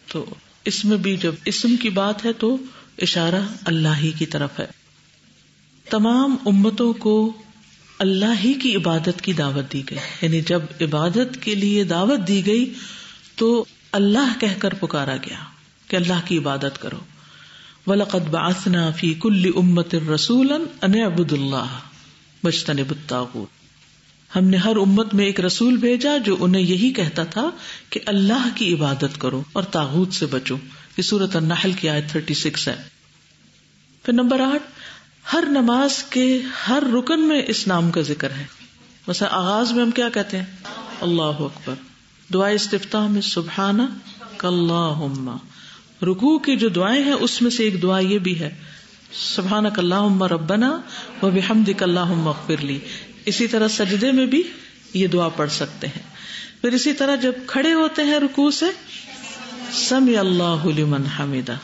A: تو اس میں بھی جب اسم کی بات ہے تو اشارہ اللہ ہی کی طرف ہے. تمام امتوں کو اللہ ہی کی عبادت کی دعوت دی گئی، یعنی جب عبادت کے لیے دعوت دی گئی تو اللہ کہہ کر پکارا گیا کہ اللہ کی عبادت کرو. وَلَقَدْ بَعَثْنَا فِي كُلِّ أُمَّةٍ رَسُولًا أَنِ اعْبُدُوا اللَّهَ وَاجْتَنِبُوا الطَّاغُوتَ. ہم نے ہر امت میں ایک رسول بھیجا جو انہیں یہی کہتا تھا کہ اللہ کی عبادت کرو اور طاغوت سے بچو. یہ سورۃ النحل کی آیت 36 ہے. پھر نمبر 8، ہر نماز کے ہر رکن میں اس نام کا ذکر ہے. مثلا آغاز میں ہم کیا کہتے ہیں؟ اللہ اکبر. دعائے استفتاح میں سبحانک اللہم. رکوع کی جو دعائیں ہیں اس میں سے ایک دعا یہ بھی ہے سبحانک اللہم ربنا وبحمدک اللہم اغفر لی. اسی طرح سجدے میں بھی یہ دعا پڑھ سکتے ہیں. پھر اسی طرح جب کھڑے ہوتے ہیں رکوع سے سمع اللہ لمن حمدہ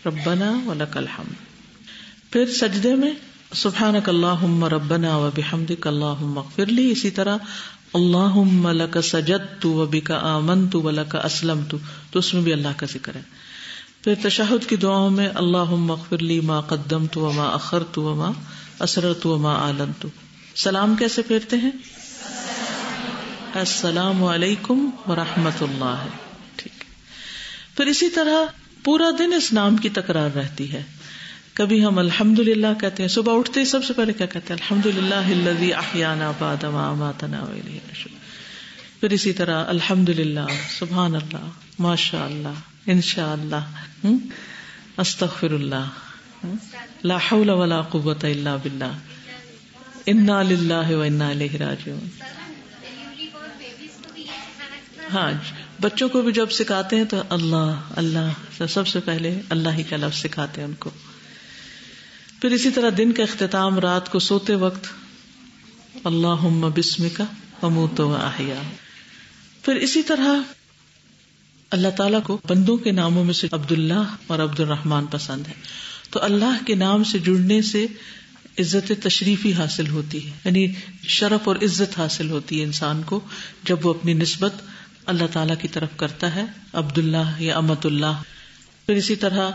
A: ربنا ولک الحمد. پھر سجدے میں سبحانک اللہم ربنا وبحمدک اللہم اغفر لی. اسی طرح اللہم لک سجدت وبک آمنت ولک اسلمت، تو اس میں بھی اللہ کا ذکر ہے. پھر تشہد کی دعاؤں میں اللہم اغفر لی ما قدمت وما اخرت وما اسررت وما اعلنت. سلام کیسے پھیرتے ہیں؟ السلام علیکم ورحمۃ اللہ. ٹھیک. پھر اسی طرح پورا دن اس نام کی تکرار رہتی ہے. کبھی ہم الحمدللہ کہتے ہیں، صبح اٹھتے ہی سب سے پہلے کیا کہتے ہیں؟ الحمدللہ الذی احیانا بعد ما اماتنا والیہ النشور. پھر اسی طرح الحمدللہ، سبحان اللہ، ماشاء اللہ، انشاء اللہ، استغفر اللہ، لا حول ولا قوۃ الا باللہ، انا للہ و انا الیہ راجعون. ہاں، بچوں کو بھی جب سکھاتے ہیں تو اللہ اللہ سب سے پہلے اللہ ہی کا لفظ سکھاتے ہیں ان کو. پھر اسی طرح دن کا اختتام رات کو سوتے وقت اللہم بسمک اموت و احیا. پھر اسی طرح اللہ تعالیٰ کو بندوں کے ناموں میں سے عبداللہ اور عبد الرحمن پسند ہے، تو اللہ کے نام سے جڑنے سے عزت تشریفی حاصل ہوتی ہے، یعنی شرف اور عزت حاصل ہوتی ہے انسان کو جب وہ اپنی نسبت اللہ تعالیٰ کی طرف کرتا ہے، عبداللہ یا امت اللہ. پھر اسی طرح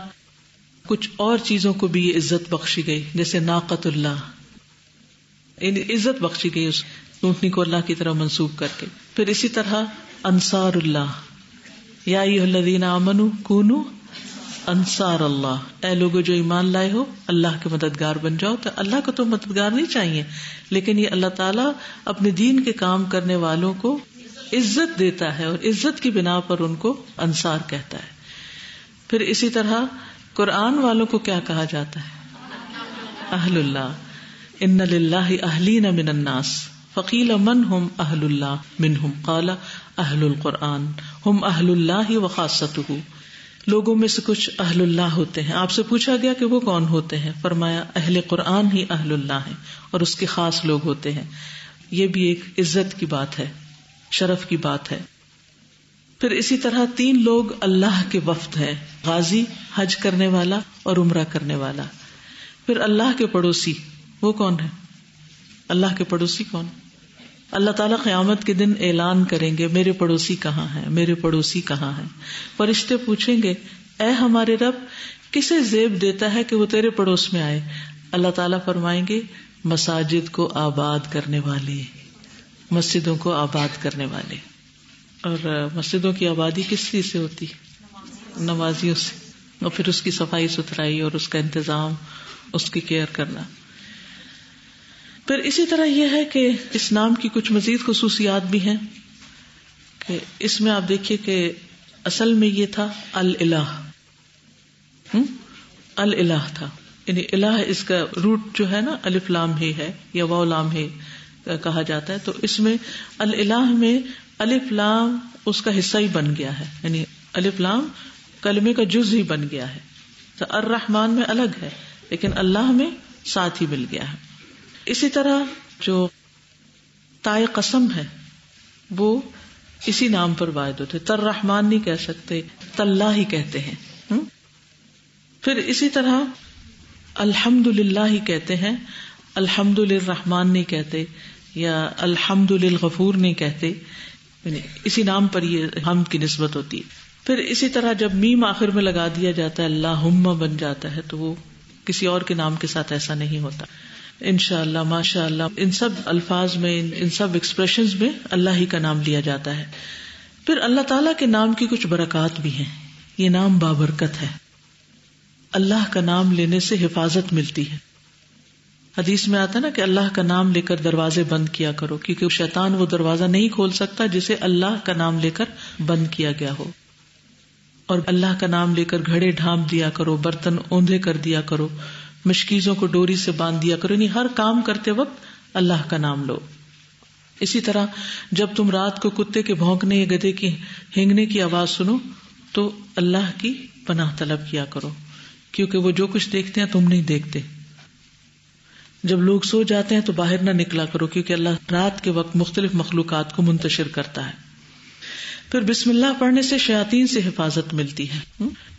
A: کچھ اور چیزوں کو بھی یہ عزت بخشی گئی، جیسے ناقۃ اللہ، یعنی عزت بخشی گئی اس اونٹنی کو اللہ کی طرف منسوب کر کے. پھر اسی طرح انصار اللہ، یا ایھا الذین آمنوا کونوا انصار اللہ، اے لوگوں جو ایمان لائے ہو اللہ کے مددگار بن جاؤ. تو اللہ کو تو مددگار نہیں چاہیے، لیکن یہ اللہ تعالیٰ اپنے دین کے کام کرنے والوں کو عزت دیتا ہے اور عزت کی بنا پر ان کو انصار کہتا ہے. پھر اسی طرح قرآن والوں کو کیا کہا جاتا ہے؟ اہل اللہ. ان للہ اہلین من الناس فقیل من هم اہل اللہ منہم قال اہل القرآن ہم اہل اللہ وخاصتہ. لوگوں میں سے کچھ اہل اللہ ہوتے ہیں. آپ سے پوچھا گیا کہ وہ کون ہوتے ہیں؟ فرمایا اہل قرآن ہی اہل اللہ ہیں اور اس کے خاص لوگ ہوتے ہیں. یہ بھی ایک عزت کی بات ہے، شرف کی بات ہے. پھر اسی طرح 3 لوگ اللہ کے وفد ہیں، غازی، حج کرنے والا اور عمرہ کرنے والا. پھر اللہ کے پڑوسی، وہ کون ہے؟ اللہ کے پڑوسی کون؟ اللہ تعالیٰ قیامت کے دن اعلان کریں گے میرے پڑوسی کہاں ہیں، میرے پڑوسی کہاں ہیں. فرشتے پوچھیں گے اے ہمارے رب کسے زیب دیتا ہے کہ وہ تیرے پڑوس میں آئے؟ اللہ تعالیٰ فرمائیں گے مساجد کو آباد کرنے والے، مسجدوں کو آباد کرنے والے. اور مسجدوں کی آبادی کس چیز سے ہوتی؟ نمازیوں سے. اور پھر اس کی صفائی ستھرائی اور اس کا انتظام، اس کی کیئر کرنا. پھر اسی طرح یہ ہے کہ اس نام کی کچھ مزید خصوصیات بھی ہیں کہ اس میں آپ دیکھیے کہ اصل میں یہ تھا الالہ، الالہ تھا. یعنی الہ اس کا روٹ جو ہے نا الف لام ہے یا واو لام ہے کہا جاتا ہے. تو اس میں الالہ میں الف لام اس کا حصہ ہی بن گیا ہے، یعنی الف لام کلمے کا جز ہی بن گیا ہے. تو الرحمن میں الگ ہے لیکن اللہ میں ساتھ ہی مل گیا ہے. اسی طرح جو تائے قسم ہے وہ اسی نام پر واحد ہوتے، تر رحمان نہیں کہہ سکتے، تاللہ ہی کہتے ہیں. پھر اسی طرح الحمد للہ ہی کہتے ہیں، الحمد للرحمن نہیں کہتے یا الحمد للغفور نہیں کہتے، یعنی اسی نام پر یہ حمد کی نسبت ہوتی ہے. پھر اسی طرح جب میم آخر میں لگا دیا جاتا ہے اللہم بن جاتا ہے تو وہ کسی اور کے نام کے ساتھ ایسا نہیں ہوتا. انشاءاللہ، ماشاءاللہ، ان سب الفاظ میں، ان سب ایکسپریشنز میں اللہ ہی کا نام لیا جاتا ہے. پھر اللہ تعالیٰ کے نام کی کچھ برکات بھی ہیں. یہ نام بابرکت ہے. اللہ کا نام لینے سے حفاظت ملتی ہے. حدیث میں آتا ہے نا کہ اللہ کا نام لے کر دروازے بند کیا کرو، کیونکہ شیطان وہ دروازہ نہیں کھول سکتا جسے اللہ کا نام لے کر بند کیا گیا ہو. اور اللہ کا نام لے کر گھڑے ڈھانپ دیا کرو، برتن اوندھے کر دیا کرو، مشکیزوں کو ڈوری سے باندھ دیا کرو، یعنی ہر کام کرتے وقت اللہ کا نام لو. اسی طرح جب تم رات کو کتے کے بھونکنے یا گدھے کی ہینگنے کی آواز سنو تو اللہ کی پناہ طلب کیا کرو، کیونکہ وہ جو کچھ دیکھتے ہیں تم نہیں دیکھتے. جب لوگ سو جاتے ہیں تو باہر نہ نکلا کرو، کیونکہ اللہ رات کے وقت مختلف مخلوقات کو منتشر کرتا ہے. پھر بسم اللہ پڑھنے سے شیاطین سے حفاظت ملتی ہے.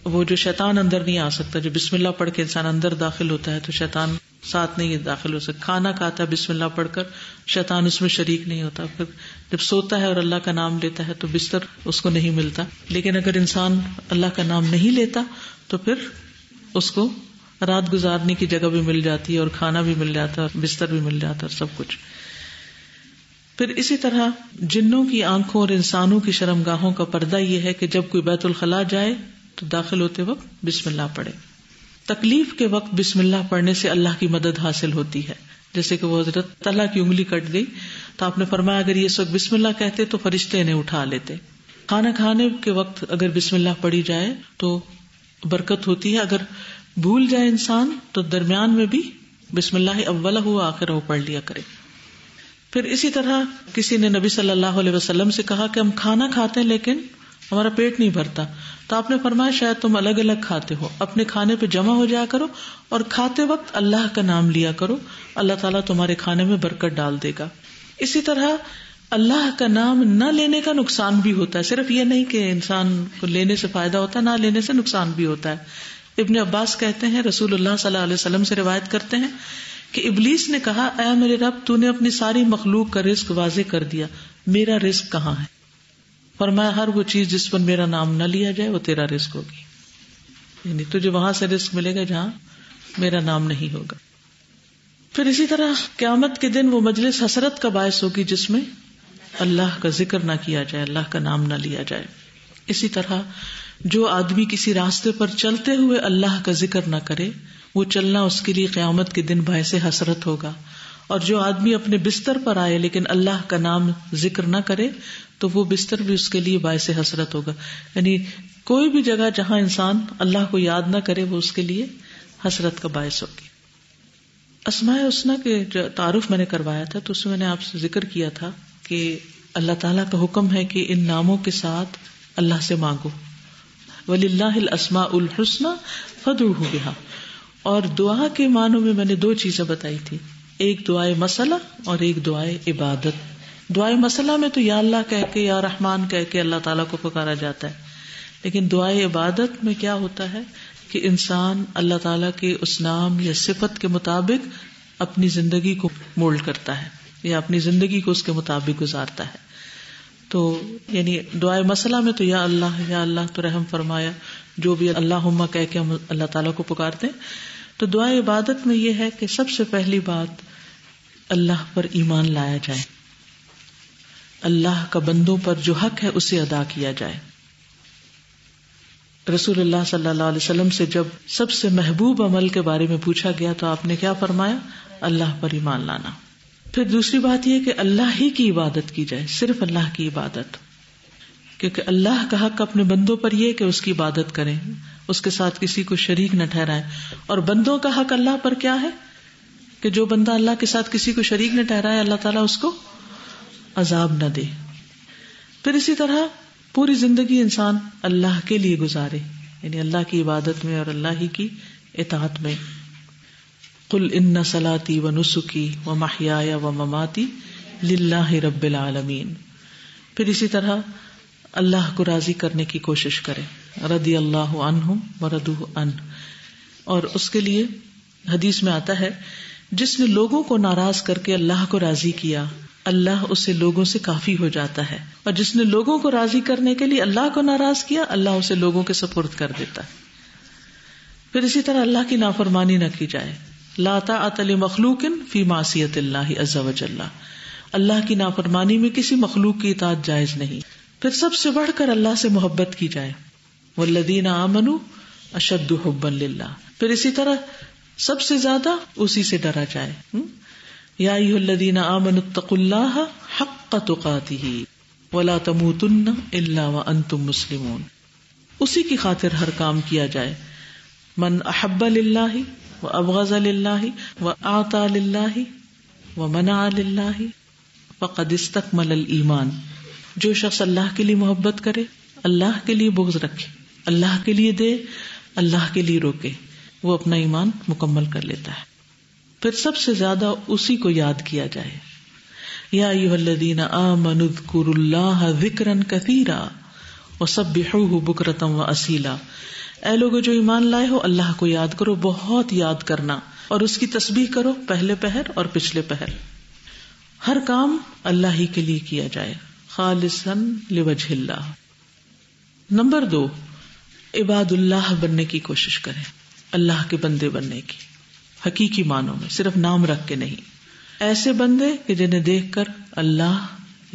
A: وہ جو شیطان اندر نہیں آ سکتا، جب بسم اللہ پڑھ کے انسان اندر داخل ہوتا ہے تو شیطان ساتھ نہیں داخل ہو سکتا. کھانا کھاتا ہے بسم اللہ پڑھ کر، شیطان اس میں شریک نہیں ہوتا. پھر جب سوتا ہے اور اللہ کا نام لیتا ہے تو بستر اس کو نہیں ملتا. لیکن اگر انسان اللہ کا نام نہیں لیتا تو پھر اس کو رات گزارنے کی جگہ بھی مل جاتی ہے اور کھانا بھی مل جاتا ہے اور بستر بھی مل جاتا ہے، سب کچھ. پھر اسی طرح جنوں کی آنکھوں اور انسانوں کی شرمگاہوں کا پردہ یہ ہے کہ جب کوئی بیت الخلاء جائے تو داخل ہوتے وقت بسم اللہ پڑھے. تکلیف کے وقت بسم اللہ پڑھنے سے اللہ کی مدد حاصل ہوتی ہے. جیسے کہ وہ حضرت طلحہ کی انگلی کٹ گئی تو آپ نے فرمایا اگر یہ اس وقت بسم اللہ کہتے تو فرشتے انہیں اٹھا لیتے. کھانا کھانے کے وقت اگر بسم اللہ پڑھی جائے تو برکت ہوتی ہے. اگر بھول جائے انسان تو درمیان میں بھی بسم اللہ اولہ ہوا آخرہ ہو پڑھ لیا کرے. پھر اسی طرح کسی نے نبی صلی اللہ علیہ وسلم سے کہا کہ ہم کھانا کھاتے ہیں لیکن ہمارا پیٹ نہیں بھرتا، تو آپ نے فرمایا شاید تم الگ الگ کھاتے ہو، اپنے کھانے پہ جمع ہو جایا کرو اور کھاتے وقت اللہ کا نام لیا کرو، اللہ تعالیٰ تمہارے کھانے میں برکت ڈال دے گا. اسی طرح اللہ کا نام نہ لینے کا نقصان بھی ہوتا ہے. صرف یہ نہیں کہ انسان کو لینے سے فائدہ ہوتا ہے، نہ لینے سے نقصان بھی ہوتا ہے. ابن عباس کہتے ہیں رسول اللہ صلی اللہ علیہ وسلم سے روایت کرتے ہیں کہ ابلیس نے کہا اے میرے رب تو نے اپنی ساری مخلوق کا رزق واضح کر دیا، میرا رزق کہاں ہے؟ فرمایا ہر وہ چیز جس پر میرا نام نہ لیا جائے وہ تیرا رزق ہوگی، یعنی تجھے وہاں سے رزق ملے گا جہاں میرا نام نہیں ہوگا. پھر اسی طرح قیامت کے دن وہ مجلس حسرت کا باعث ہوگی جس میں اللہ کا ذکر نہ کیا جائے، اللہ کا نام نہ لیا جائے. اسی طرح جو آدمی کسی راستے پر چلتے ہوئے اللہ کا ذکر نہ کرے وہ چلنا اس کے لیے قیامت کے دن باعث حسرت ہوگا. اور جو آدمی اپنے بستر پر آئے لیکن اللہ کا نام ذکر نہ کرے تو وہ بستر بھی اس کے لیے باعث حسرت ہوگا. یعنی کوئی بھی جگہ جہاں انسان اللہ کو یاد نہ کرے وہ اس کے لیے حسرت کا باعث ہوگی. اسماء الحسنی کے جو تعارف میں نے کروایا تھا تو اس میں نے آپ سے ذکر کیا تھا کہ اللہ تعالیٰ کا حکم ہے کہ ان ناموں کے ساتھ اللہ سے مانگو، وَلِلَّهِ الْأَسْمَاءُ الْحُسْنَى فَادْعُوهُ بِهَا. اور دعا کے معنوں میں نے دو چیزیں بتائی تھی، ایک دعائے مسئلہ اور ایک دعائے عبادت. دعائے مسئلہ میں تو یا اللہ کہہ کے یا رحمان کہہ کے اللہ تعالیٰ کو پکارا جاتا ہے، لیکن دعائے عبادت میں کیا ہوتا ہے کہ انسان اللہ تعالیٰ کے اس نام یا صفت کے مطابق اپنی زندگی کو مولڈ کرتا ہے یا اپنی زندگی کو اس کے مطابق گزارتا ہے. تو یعنی دعائے مسئلہ میں تو یا اللہ تو رحم فرمایا، جو بھی اللہم کہہ کے ہم اللہ تعالیٰ کو پکارتے ہیں. تو دعائے عبادت میں یہ ہے کہ سب سے پہلی بات اللہ پر ایمان لایا جائے، اللہ کا بندوں پر جو حق ہے اسے ادا کیا جائے. رسول اللہ صلی اللہ علیہ وسلم سے جب سب سے محبوب عمل کے بارے میں پوچھا گیا تو آپ نے کیا فرمایا؟ اللہ پر ایمان لانا. پھر دوسری بات یہ کہ اللہ ہی کی عبادت کی جائے، صرف اللہ کی عبادت، کیونکہ اللہ کا حق اپنے بندوں پر یہ کہ اس کی عبادت کریں، اس کے ساتھ کسی کو شریک نہ ٹھہرائیں. اور بندوں کا حق اللہ پر کیا ہے کہ جو بندہ اللہ کے ساتھ کسی کو شریک نہ ٹھہرائے اللہ تعالیٰ اس کو عذاب نہ دے. پھر اسی طرح پوری زندگی انسان اللہ کے لیے گزارے، یعنی اللہ کی عبادت میں اور اللہ ہی کی اطاعت میں. قل ان صلاتي ونسكي ومحياي ومماتي لله رب العالمین. پھر اسی طرح اللہ کو راضی کرنے کی کوشش کرے، رضی اللہ عنہم ورضوا عنہ. اور اس کے لیے حدیث میں آتا ہے جس نے لوگوں کو ناراض کر کے اللہ کو راضی کیا اللہ اسے لوگوں سے کافی ہو جاتا ہے، اور جس نے لوگوں کو راضی کرنے کے لیے اللہ کو ناراض کیا اللہ اسے لوگوں کے سپرد کر دیتا ہے. پھر اسی طرح اللہ کی نافرمانی نہ کی جائے. لا طاعۃ لمخلوق فی معصیۃ اللہ عز وجل. اللہ کی نافرمانی میں کسی مخلوق کی اطاعت جائز نہیں. پھر سب سے بڑھ کر اللہ سے محبت کی جائے، والذین آمنوا اشد حبا للہ. پھر اسی طرح سب سے زیادہ اسی سے ڈرا جائے. یا ایھا الذین آمنوا اتقوا اللہ حق تقاتہ ولا تموتن الا وانتم مسلمون. اسی کی خاطر ہر کام کیا جائے. من احب للہ وابغض للہ واعطى للہ ومنع للہ فقد استکمل الایمان. جو شخص اللہ کے لیے محبت کرے، اللہ کے لیے بغض رکھے، اللہ کے لیے دے، اللہ کے لیے روکے، وہ اپنا ایمان مکمل کر لیتا ہے. پھر سب سے زیادہ اسی کو یاد کیا جائے. یا ایھا الذین آمنوا اذکروا اللہ ذکرا کثیرا وسبحوہ بکرۃ واصیلا. اے لوگو جو ایمان لائے ہو اللہ کو یاد کرو، بہت یاد کرنا، اور اس کی تسبیح کرو پہلے پہر اور پچھلے پہر. ہر کام اللہ ہی کے لیے کیا جائے، خالصا لوجہ اللہ. نمبر 2، عباد اللہ بننے کی کوشش کریں، اللہ کے بندے بننے کی حقیقی معنوں میں، صرف نام رکھ کے نہیں. ایسے بندے کہ جنہیں دیکھ کر اللہ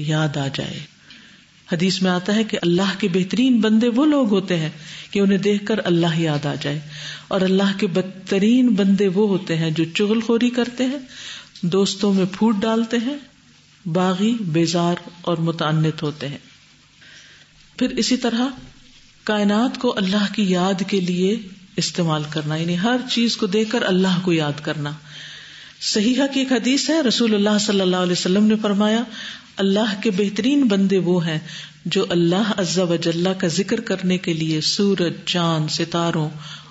A: یاد آ جائے. حدیث میں آتا ہے کہ اللہ کے بہترین بندے وہ لوگ ہوتے ہیں کہ انہیں دیکھ کر اللہ یاد آ جائے، اور اللہ کے بدترین بندے وہ ہوتے ہیں جو چغل خوری کرتے ہیں، دوستوں میں پھوٹ ڈالتے ہیں، باغی، بیزار اور متعنت ہوتے ہیں. پھر اسی طرح کائنات کو اللہ کی یاد کے لیے استعمال کرنا، یعنی ہر چیز کو دیکھ کر اللہ کو یاد کرنا. صحیحہ کی ایک حدیث ہے، رسول اللہ صلی اللہ علیہ وسلم نے فرمایا اللہ کے بہترین بندے وہ ہیں جو اللہ عز و جل کا ذکر کرنے کے لیے سورج، چاند، ستاروں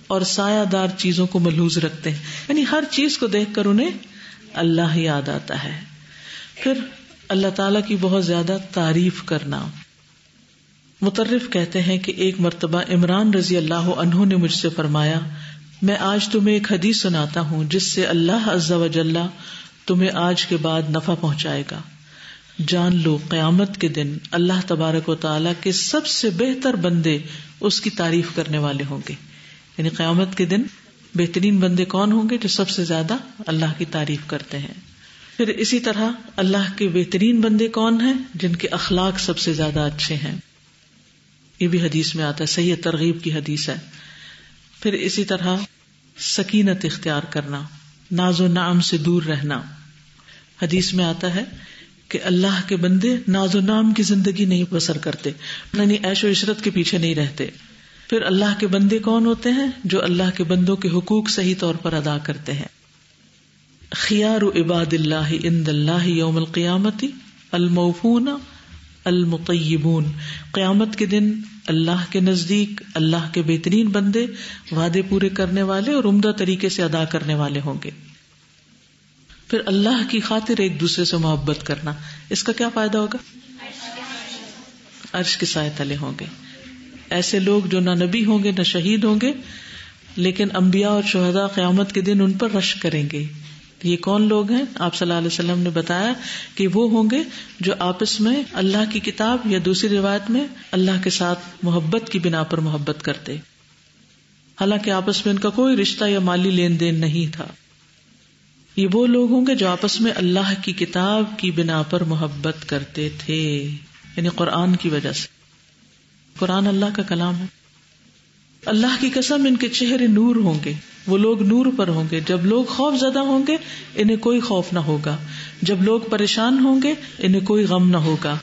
A: اور سایہ دار چیزوں کو ملحوظ رکھتے ہیں، یعنی ہر چیز کو دیکھ کر انہیں اللہ یاد آتا ہے. پھر اللہ تعالیٰ کی بہت زیادہ تعریف کرنا. مطرف کہتے ہیں کہ ایک مرتبہ عمران رضی اللہ عنہ نے مجھ سے فرمایا میں آج تمہیں ایک حدیث سناتا ہوں جس سے اللہ عز و جل تمہیں آج کے بعد نفع پہنچائے گا. جان لو قیامت کے دن اللہ تبارک و تعالیٰ کے سب سے بہتر بندے اس کی تعریف کرنے والے ہوں گے. یعنی قیامت کے دن بہترین بندے کون ہوں گے؟ جو سب سے زیادہ اللہ کی تعریف کرتے ہیں. پھر اسی طرح اللہ کے بہترین بندے کون ہیں؟ جن کے اخلاق سب سے زیادہ اچھے ہیں. یہ بھی حدیث میں آتا ہے، صحیح ترغیب کی حدیث ہے. پھر اسی طرح سکینت اختیار کرنا، ناز و نعم سے دور رہنا. حدیث میں آتا ہے کہ اللہ کے بندے ناز و نعم کی زندگی نہیں بسر کرتے، یعنی عیش و عشرت کے پیچھے نہیں رہتے. پھر اللہ کے بندے کون ہوتے ہیں؟ جو اللہ کے بندوں کے حقوق صحیح طور پر ادا کرتے ہیں. خیار عباد اللہ عند اللہ یوم القیامت الموفون المطیبون، قیامت کے دن اللہ کے نزدیک اللہ کے بہترین بندے وعدے پورے کرنے والے اور عمدہ طریقے سے ادا کرنے والے ہوں گے. پھر اللہ کی خاطر ایک دوسرے سے محبت کرنا، اس کا کیا فائدہ ہوگا؟ عرش کے سائے تلے ہوں گے. ایسے لوگ جو نہ نبی ہوں گے نہ شہید ہوں گے، لیکن انبیاء اور شہداء قیامت کے دن ان پر رشک کریں گے. یہ کون لوگ ہیں؟ آپ صلی اللہ علیہ وسلم نے بتایا کہ وہ ہوں گے جو آپس میں اللہ کی کتاب یا دوسری روایت میں اللہ کے ساتھ محبت کی بنا پر محبت کرتے، حالانکہ آپس میں ان کا کوئی رشتہ یا مالی لین دین نہیں تھا. یہ وہ لوگ ہوں گے جو آپس میں اللہ کی کتاب کی بنا پر محبت کرتے تھے، یعنی قرآن کی وجہ سے. قرآن اللہ کا کلام ہے. اللہ کی قسم ان کے چہرے نور ہوں گے، وہ لوگ نور پر ہوں گے. جب لوگ خوف زدہ ہوں گے انہیں کوئی خوف نہ ہوگا، جب لوگ پریشان ہوں گے انہیں کوئی غم نہ ہوگا.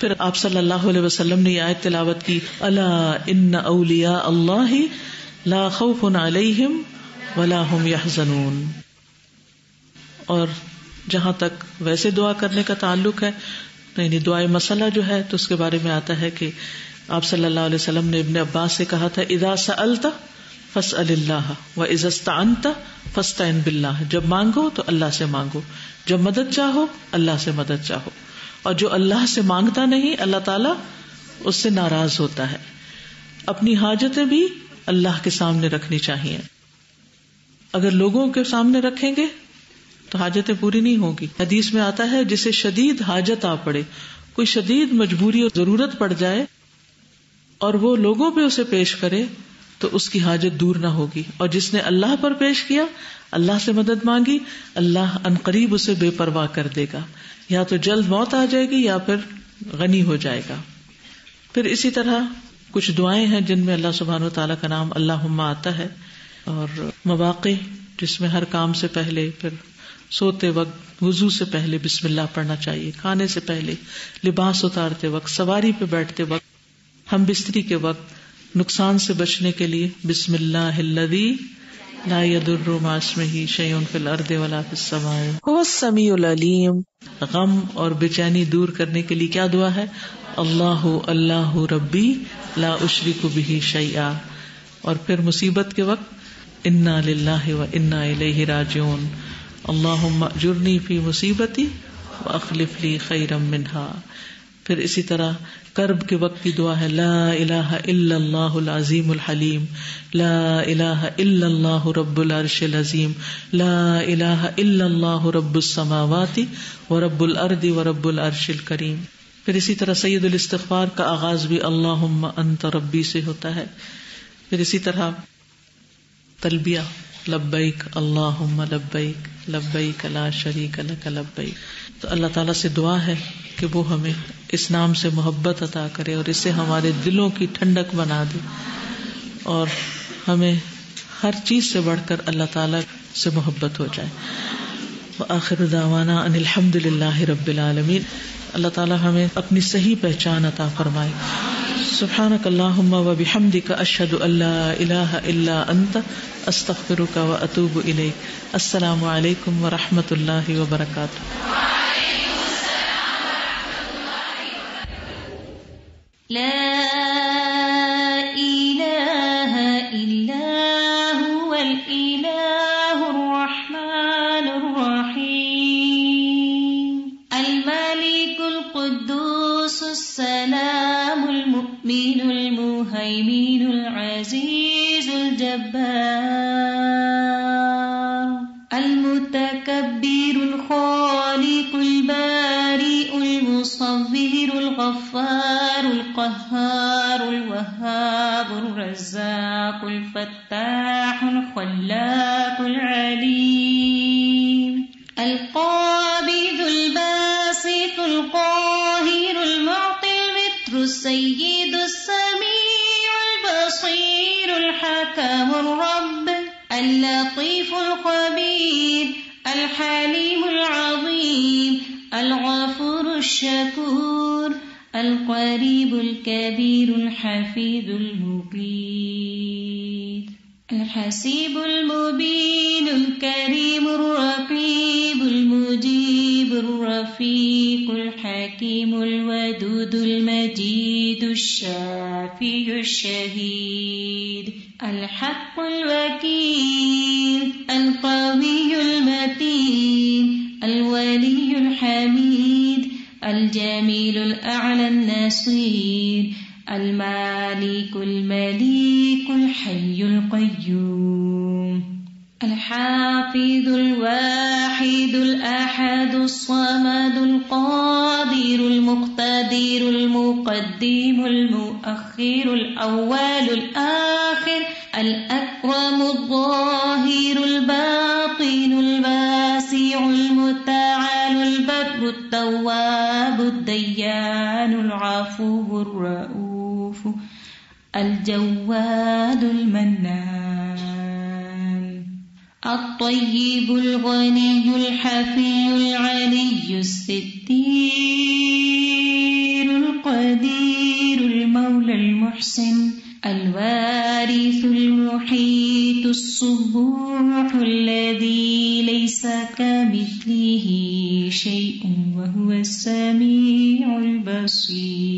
A: پھر آپ صلی اللہ علیہ وسلم نے یہ آیت تلاوت کی، الا ان اولیاء اللہ لا خوف علیہم ولا هم يحزنون. اور جہاں تک ویسے دعا کرنے کا تعلق ہے، یعنی دعائے مسئلہ جو ہے، تو اس کے بارے میں آتا ہے کہ آپ صلی اللہ علیہ وسلم نے ابن عباس سے کہا تھا، اذا سألت فاسأل اللہ واذا استعنت فاستعن باللہ. جب مانگو تو اللہ سے مانگو، جب مدد چاہو اللہ سے مدد چاہو. اور جو اللہ سے مانگتا نہیں اللہ تعالیٰ اس سے ناراض ہوتا ہے. اپنی حاجتیں بھی اللہ کے سامنے رکھنی چاہیے. اگر لوگوں کے سامنے رکھیں گے تو حاجتیں پوری نہیں ہوگی. حدیث میں آتا ہے جسے شدید حاجت آ پڑے، کوئی شدید مجبوری اور ضرورت پڑ جائے اور وہ لوگوں پہ اسے پیش کرے تو اس کی حاجت دور نہ ہوگی. اور جس نے اللہ پر پیش کیا، اللہ سے مدد مانگی، اللہ عنقریب اسے بے پرواہ کر دے گا. یا تو جلد موت آ جائے گی یا پھر غنی ہو جائے گا. پھر اسی طرح کچھ دعائیں ہیں جن میں اللہ سبحانہ وتعالیٰ کا نام اللہم آتا ہے، اور مواقع جس میں ہر کام سے پہلے، پھر سوتے وقت، وضو سے پہلے بسم اللہ پڑھنا چاہیے، کھانے سے پہلے، لباس اتارتے وقت، سواری پہ بیٹھتے وقت، ہم بستری کے وقت، نقصان سے بچنے کے لیے بسم اللہ الذی لا يضر مع اسمہ شیء فی الارض ولا فی السماء هو السمیع العلیم. غم اور بے چینی دور کرنے کے لیے کیا دعا ہے؟ اللہ اللہ ربی لا اشرک بہ شیئا. اور پھر مصیبت کے وقت انا للہ و انا الیہ راجعون. اللہم اجرنی فی مصیبتی واخلف لی خیرا منہا. پھر اسی طرح کرب کے وقت کی دعا ہے لا الہ الا اللہ العظیم الحلیم، لا الہ الا اللہ رب العرش العظیم، لا الہ الا اللہ رب السماوات ورب الارض ورب العرش الکریم. پھر اسی طرح سید الاستغفار کا آغاز بھی اللہم انت ربی سے ہوتا ہے. پھر اسی طرح تلبیہ لبیک اللہم لبیک لبیک لا شریک لک لبیک. تو اللہ تعالیٰ سے دعا ہے کہ وہ ہمیں اس نام سے محبت عطا کرے اور اسے ہمارے دلوں کی ٹھنڈک بنا دے، اور ہمیں ہر چیز سے بڑھ کر اللہ تعالیٰ سے محبت ہو جائے. وآخر دعوانا ان الحمد للہ رب العالمین. اللہ تعالیٰ ہمیں اپنی صحیح پہچان عطا فرمائے. سبحانک اللہم وبحمدک اشہد ان لا الہ الا انت استغفرک واتوب الیک. السلام علیکم ورحمۃ اللہ وبرکاتہ.
B: لا إله إلا هو الإله الرحمن الرحيم الملك القدوس السلام المؤمن المهيمن العزيز الجبار المتكبر الخالق البارئ المصور الغفار القهار الوهاب الرزاق الفتاح الخلاق العليم القابض الباسط القاهر المعطي المتر السيد السميع البصير الحكم الرب اللطيف الخبير الحليم العظيم الغفور الشكور القريب الكبير الحفيظ المقيت. الحسيب المبين الكريم الرقيب المجيب الرفيق الحكيم الودود المجيد الشافي الشهيد الحق الوكيل القوي المتين الولي الحميد الجميل الأعلى النصير المالك المليك الحي القيوم الحافظ الواحد الأحد الصمد القادر المقتدر المقدم المؤخر الأول الآخر الأكرم الظاهر الباطن الواسع المتعال البر التواب الديان العفو الرؤوف الجواد المنان الطيب الغني الحفي العلي الستير القدير المولى المحسن الوارث المحيط الصبوح الذي ليس كمثله شيء وهو السميع البصير.